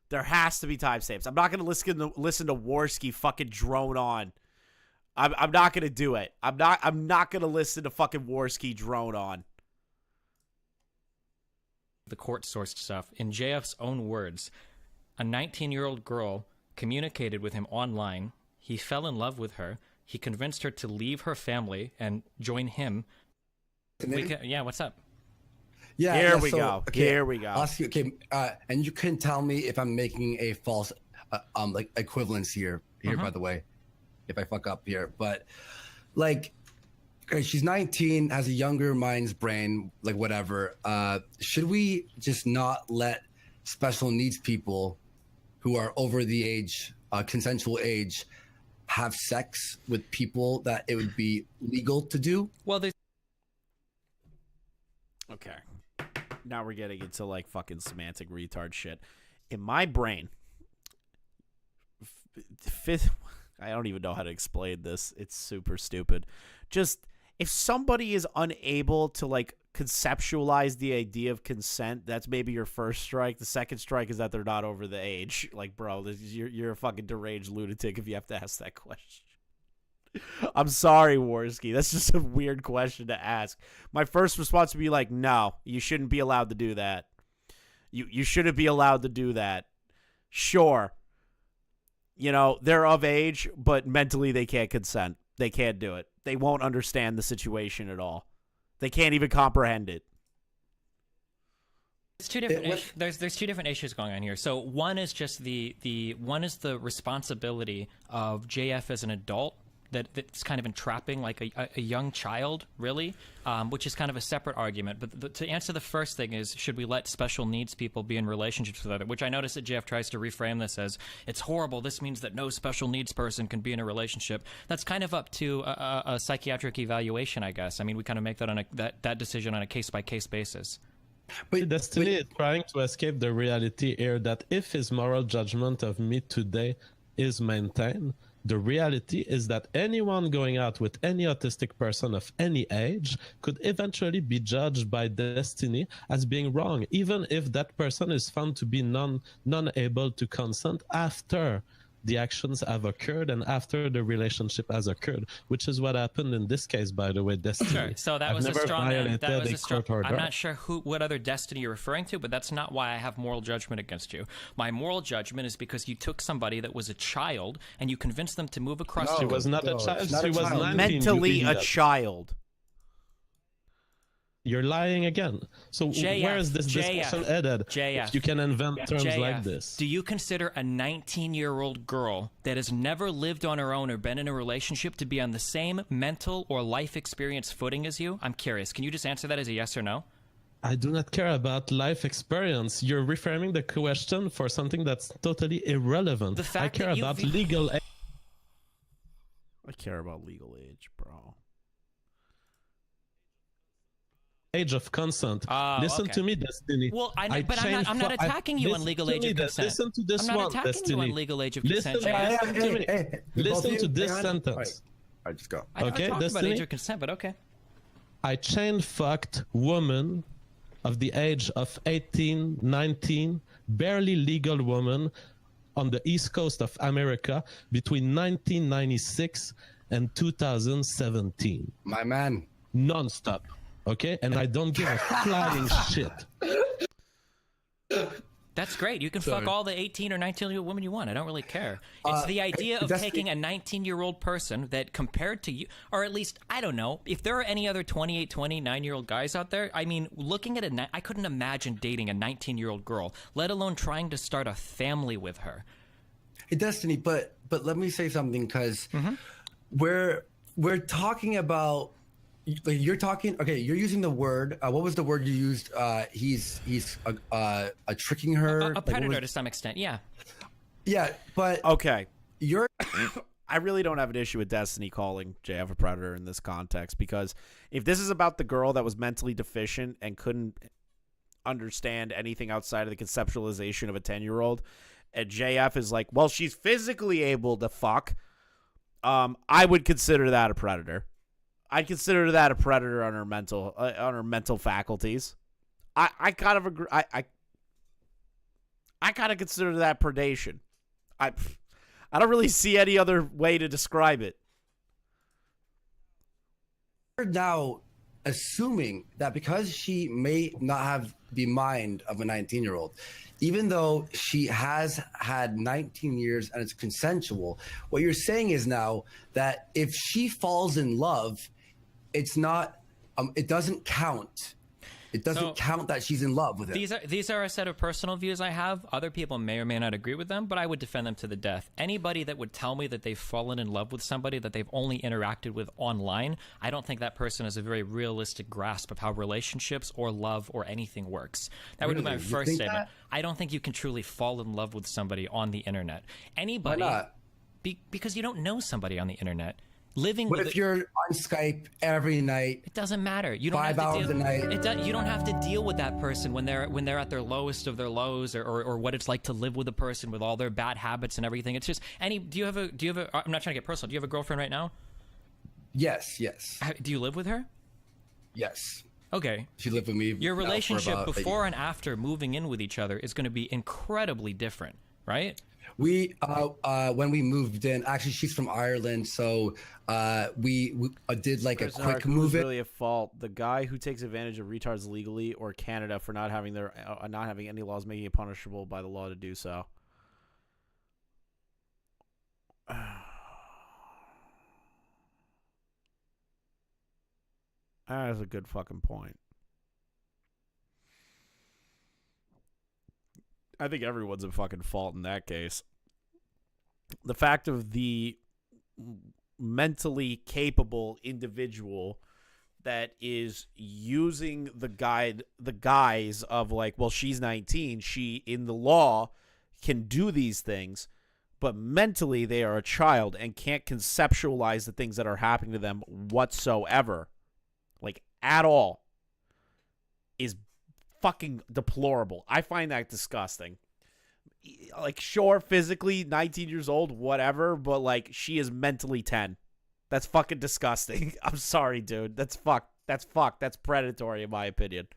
There has to be timestamps. I'm not gonna listen to Warski fucking drone on. I'm not gonna do it. I'm not gonna listen to fucking Warski drone on. The court-sourced stuff. In JF's own words, a 19-year-old girl communicated with him online. He fell in love with her, He convinced her to leave her family and join him. Yeah, what's up? Yeah, Here we so, go. Okay, Here we go. I'll ask you, okay, and you can tell me if I'm making a false, like equivalence here. By the way, if I fuck up here, but like, okay, she's 19, has a younger mind's brain, like whatever. Should we just not let special needs people who are over the age, consensual age, have sex with people that it would be legal to do? Well, there's. Okay. Now we're getting into like fucking semantic retard shit. In my brain, I don't even know how to explain this. It's super stupid. Just if somebody is unable to like conceptualize the idea of consent, that's maybe your first strike. The second strike is that they're not over the age. Like, bro, you're a fucking deranged lunatic if you have to ask that question. I'm sorry, Worski. That's just a weird question to ask. My first response would be like, no, you shouldn't be allowed to do that. You shouldn't be allowed to do that. Sure. You know, they're of age, but mentally they can't consent. They can't do it. They won't understand the situation at all. They can't even comprehend it. There's two different there's two different issues going on here. So one is just the responsibility of JF as an adult that's kind of entrapping like a young child, really, which is kind of a separate argument. But to answer the first thing is, should we let special needs people be in relationships with others? Which I notice that JF tries to reframe this as, it's horrible. This means that no special needs person can be in a relationship. That's kind of up to a psychiatric evaluation, I guess. I mean, we kind of make that on that decision on a case-by-case basis. But Destiny is trying to escape the reality here that if his moral judgment of me today is maintained, the reality is that anyone going out with any autistic person of any age could eventually be judged by Destiny as being wrong, even if that person is found to be non-able to consent after the actions have occurred and after the relationship has occurred, which is what happened in this case, by the way, Destiny. Sure. So that I've was a never strong. violated That was a a strong. court order. I'm not sure what other Destiny you're referring to, but that's not why I have moral judgment against you. My moral judgment is because you took somebody that was a child and you convinced them to move across. She was not a child. She was 19. Mentally a child. You're lying again. So where is this discussion headed? If you can invent terms like this. Do you consider a 19-year-old girl that has never lived on her own or been in a relationship to be on the same mental or life experience footing as you? I'm curious. Can you just answer that as a yes or no? I do not care about life experience. You're reframing the question for something that's totally irrelevant. I care about legal age. I care about legal age, bro. Age of consent. Listen to me, Destiny. Well, I'm not attacking you on legal age of consent. Listen to this I'm not one, attacking Destiny. you on legal age of consent. Listen to this sentence. I just go. I don't Okay, talk about Destiny. age of consent, but okay. I chain fucked woman of the age of 18, 19, barely legal woman on the East Coast of America between 1996 and 2017. My man. Non-stop. Okay? And I don't give a flying shit. That's great. You can fuck all the 18 or 19-year-old women you want. I don't really care. It's the idea of taking a 19-year-old person that compared to you, or at least, I don't know, if there are any other 28, 29-year-old guys out there, I mean, looking at I couldn't imagine dating a 19-year-old girl, let alone trying to start a family with her. Hey, Destiny, but let me say something, because we're talking about, like, you're talking, okay, you're using the word, what was the word you used? He's tricking her. A predator to some extent, yeah. Yeah, but okay, you're. I really don't have an issue with Destiny calling JF a predator in this context, because if this is about the girl that was mentally deficient and couldn't understand anything outside of the conceptualization of a 10-year-old, and JF is like, well, she's physically able to fuck, I would consider that a predator. I'd consider that a predator on her mental faculties. I kind of agree. I kind of consider that predation. I don't really see any other way to describe it. Now, assuming that because she may not have the mind of a 19-year-old, even though she has had 19 years and it's consensual, what you're saying is now that if she falls in love, it's not, it doesn't count. It doesn't count that she's in love with him. These are a set of personal views I have. Other people may or may not agree with them, but I would defend them to the death. Anybody that would tell me that they've fallen in love with somebody that they've only interacted with online, I don't think that person has a very realistic grasp of how relationships or love or anything works. That would be my first statement. I don't think you can truly fall in love with somebody on the internet. Anybody, why not? Because you don't know somebody on the internet. What if you're on Skype every night? It doesn't matter. You don't 5 have to hours a night. You don't have to deal with that person when they're at their lowest of their lows, or what it's like to live with a person with all their bad habits and everything. It's just do you have a I'm not trying to get personal. Do you have a girlfriend right now? Yes. Do you live with her? Yes. Okay. She lived with me. Your relationship before and after moving in with each other is going to be incredibly different, right? We when we moved in, actually she's from Ireland, so we did like a quick move. Who's really at fault? The guy who takes advantage of retards legally, or Canada for not having any laws making it punishable by the law to do so? That's a good fucking point. I think everyone's at fucking fault in that case. The fact of the mentally capable individual that is using the guise of like, well, she's 19, she in the law can do these things, but mentally they are a child and can't conceptualize the things that are happening to them whatsoever, like at all, is fucking deplorable. I find that disgusting. Like, sure, physically 19 years old, whatever, but like she is mentally 10. That's fucking disgusting. I'm sorry, dude. That's fucked. That's predatory in my opinion.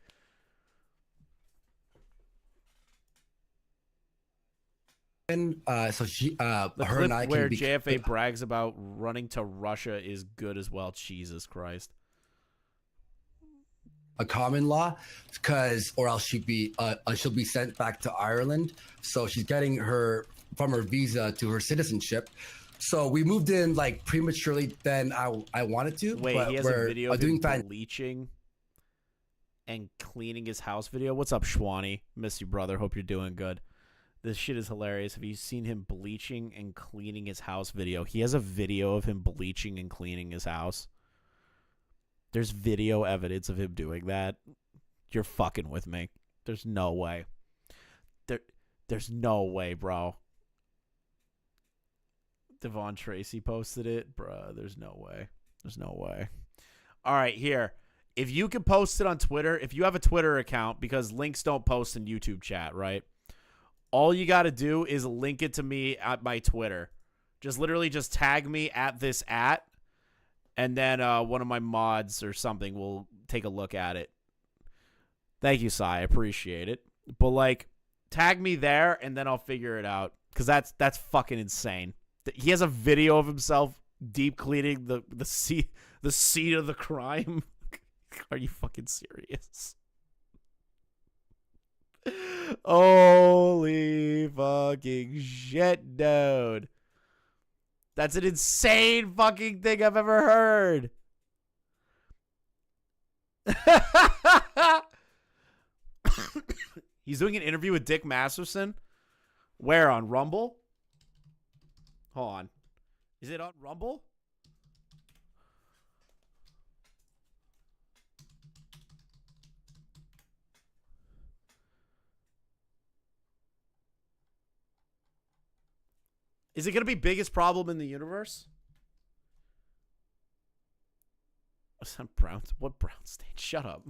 And so she the her clip and I where can be JFA brags about running to Russia is good as well. Jesus Christ. a common law, or else she'll be sent back to Ireland. So she's getting her from her visa to her citizenship. So we moved in like prematurely than I wanted to. Wait, but he has a we're video of doing him bleaching and cleaning his house video. What's up, Schwani? Miss you, brother. Hope you're doing good. This shit is hilarious. Have you seen him bleaching and cleaning his house video? He has a video of him bleaching and cleaning his house. There's video evidence of him doing that. You're fucking with me. There's no way. There's no way, bro. Devon Tracy posted it. Bruh, there's no way. There's no way. All right, here. If you can post it on Twitter, if you have a Twitter account, because links don't post in YouTube chat, right? All you got to do is link it to me at my Twitter. Literally just tag me at this at, and then one of my mods or something will take a look at it. Thank you, Sai. I appreciate it. But, like, tag me there, and then I'll figure it out, because that's fucking insane. He has a video of himself deep cleaning the seat of the crime. Are you fucking serious? Holy fucking shit, dude. That's an insane fucking thing I've ever heard. He's doing an interview with Dick Masterson. Where, on Rumble? Hold on. Is it on Rumble? Is it going to be biggest problem in the universe? What's that brown? What brown stain? Shut up.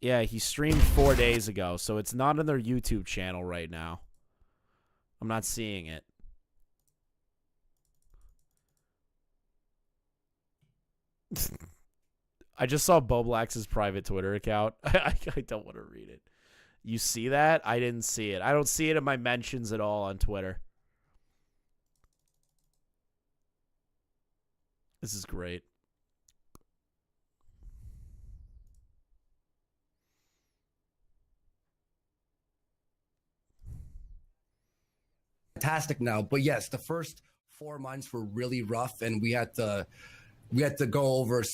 Yeah, he streamed 4 days ago, so it's not on their YouTube channel right now. I'm not seeing it. I just saw Boblax's private Twitter account. I don't want to read it. You see that? I didn't see it. I don't see it in my mentions at all on Twitter. This is great. Fantastic now, but yes, the first 4 months were really rough, and we had to go over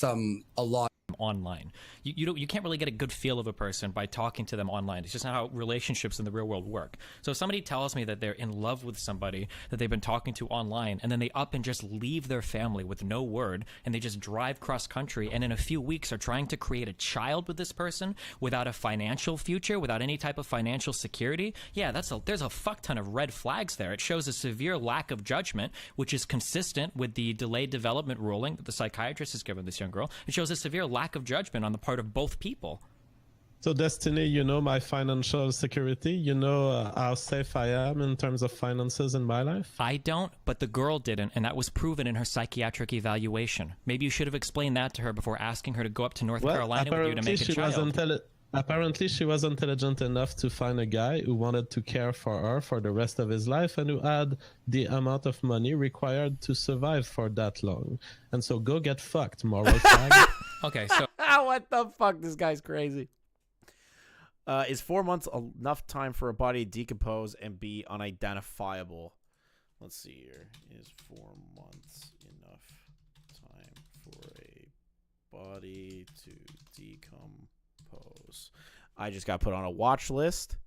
a lot. Online. You can't really get a good feel of a person by talking to them online. It's just not how relationships in the real world work. So if somebody tells me that they're in love with somebody that they've been talking to online, and then they up and just leave their family with no word, and they just drive cross country, and in a few weeks are trying to create a child with this person without a financial future, without any type of financial security, yeah, there's a fuck ton of red flags there. It shows a severe lack of judgment, which is consistent with the delayed development ruling that the psychiatrist has given this young girl. It shows a severe lack of judgment on the part of both people. So Destiny, you know my financial security. You know how safe I am in terms of finances in my life. I don't, but the girl didn't, and that was proven in her psychiatric evaluation. Maybe you should have explained that to her before asking her to go up to North Carolina with you to make a child. Apparently she was intelligent enough to find a guy who wanted to care for her for the rest of his life and who had the amount of money required to survive for that long. And so go get fucked, moral fag. Okay, so what the fuck? This guy's crazy. Is 4 months enough time for a body to decompose and be unidentifiable? Let's see here. Is 4 months enough time for a body to decompose? I just got put on a watch list.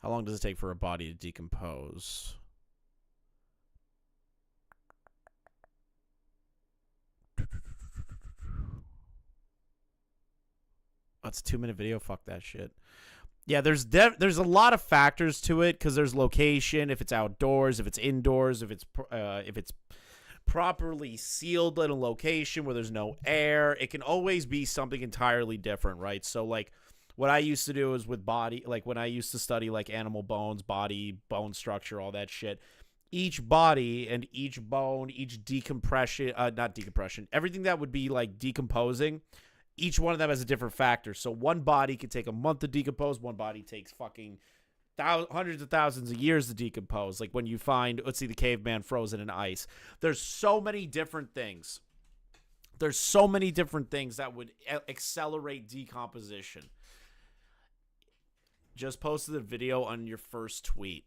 How long does it take for a body to decompose? That's a 2-minute video. Fuck that shit. Yeah, there's a lot of factors to it because there's location, if it's outdoors, if it's indoors, if it's properly sealed in a location where there's no air. It can always be something entirely different, right? So like what I used to do is with body, like when I used to study like animal bones, body, bone structure, all that shit. Each body and each bone, each decompression, not decompression, everything that would be like decomposing, each one of them has a different factor. So one body could take a month to decompose. One body takes fucking hundreds of thousands of years to decompose. Like when you find, let's see, the caveman frozen in ice. There's so many different things. There's so many different things that would accelerate decomposition. Just posted a video on your first tweet.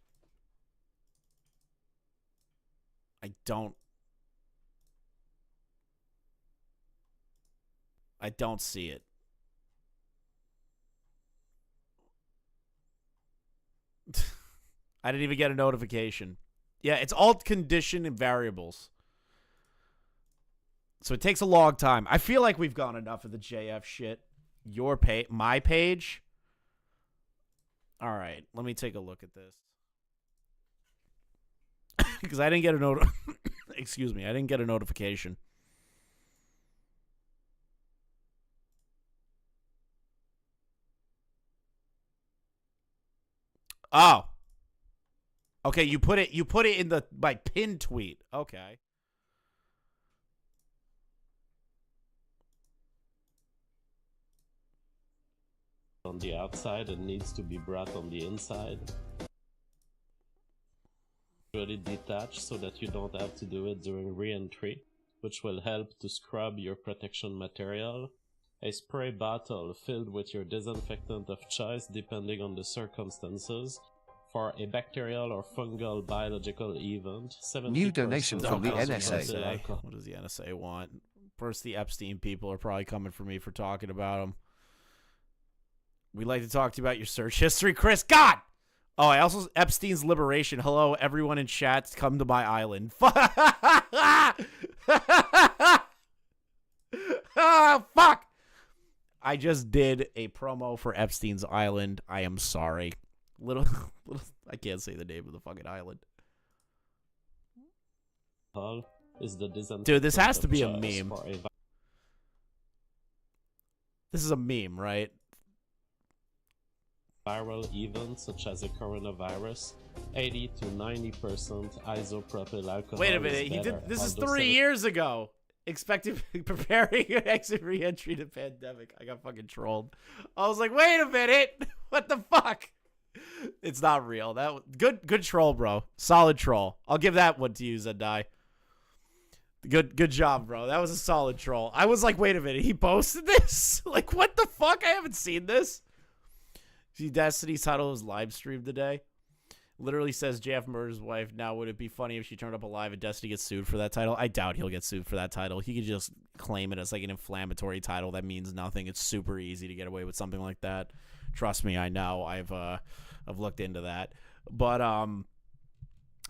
I don't see it. I didn't even get a notification. Yeah, it's all condition and variables. So it takes a long time. I feel like we've gone enough of the JF shit. Your page, my page. All right, let me take a look at this. Because I didn't get a excuse me, I didn't get a notification. Oh. Okay, you put it in my pinned tweet. Okay. On the outside, it needs to be brought on the inside. Really detach so that you don't have to do it during re-entry, which will help to scrub your protection material. A spray bottle filled with your disinfectant of choice depending on the circumstances for a bacterial or fungal biological event. New donation from the NSA. What does the NSA want? First, the Epstein people are probably coming for me for talking about them. We'd like to talk to you about your search history, Chris. God! Oh, I also... Epstein's liberation. Hello, everyone in chat. Come to my island. Oh, fuck! I just did a promo for Epstein's Island. I am sorry. Little, I can't say the name of the fucking island. Dude, this has to be a meme. This is a meme, right? Viral events such as a coronavirus, 80 to 90% isopropyl alcohol. Wait a minute, he did. This is 3 years ago. Expecting, preparing an exit re-entry to pandemic. I got fucking trolled. I was like, wait a minute. What the fuck? It's not real. Good troll, bro. Solid troll. I'll give that one to you, Zendai. Good job, bro. That was a solid troll. I was like, wait a minute. He posted this? Like, what the fuck? I haven't seen this. See, Destiny's title was live streamed today. Literally says JF murders his wife. Now, would it be funny if she turned up alive and Destiny gets sued for that title? I doubt he'll get sued for that title. He could just claim it as like an inflammatory title that means nothing. It's super easy to get away with something like that. Trust me, I know. I've looked into that. But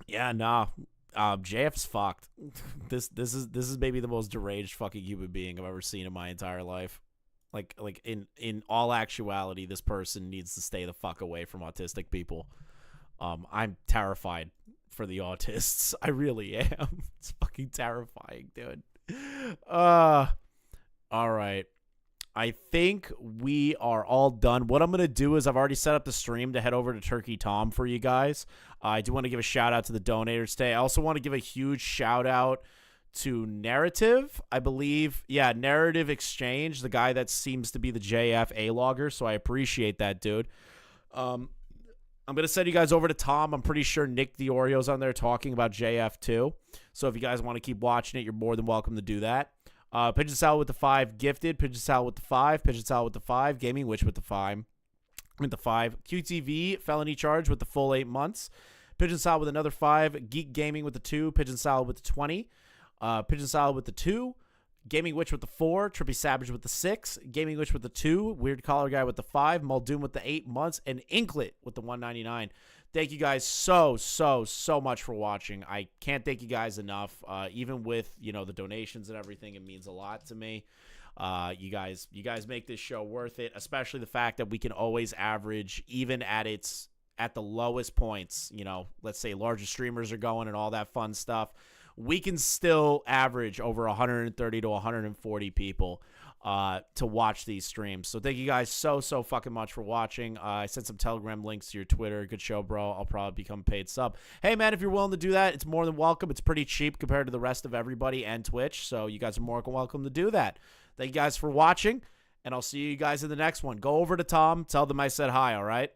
yeah, nah. JF's fucked. This is maybe the most deranged fucking human being I've ever seen in my entire life. Like in all actuality, this person needs to stay the fuck away from autistic people. I'm terrified for the autists. I really am. It's fucking terrifying, dude. All right. I think we are all done. What I'm going to do is I've already set up the stream to head over to Turkey Tom for you guys. I do want to give a shout out to the donators today. I also want to give a huge shout out to Narrative, I believe. Yeah, Narrative Exchange, the guy that seems to be the JF A-logger, so I appreciate that, dude. I'm going to send you guys over to Tom. I'm pretty sure Nick the Oreo's on there talking about JF too. So if you guys want to keep watching it, you're more than welcome to do that. Pigeon Salad with the 5, Gifted. Pigeon Salad with the 5. Pigeon Salad with the 5. Gaming Witch with the 5. With the 5. QTV, felony charge with the full 8 months. Pigeon Salad with another 5. Geek Gaming with the 2. Pigeon Salad with the 20. Pigeon Salad with the 2. Gaming Witch with the 4. Trippy Savage with the 6. Gaming Witch with the 2. Weird Collar Guy with the 5. Muldoon with the 8 months. And Inklet with the 199. Thank you guys so much for watching. I can't thank you guys enough. Even with, you know, the donations and everything, it means a lot to me. You guys make this show worth it, especially the fact that we can always average, even at the lowest points, you know, let's say larger streamers are going and all that fun stuff. We can still average over 130 to 140 people to watch these streams. So thank you guys so fucking much for watching. I sent some Telegram links to your Twitter. Good show, bro. I'll probably become a paid sub. Hey, man, if you're willing to do that, it's more than welcome. It's pretty cheap compared to the rest of everybody and Twitch. So you guys are more than welcome to do that. Thank you guys for watching, and I'll see you guys in the next one. Go over to Tom. Tell them I said hi, all right?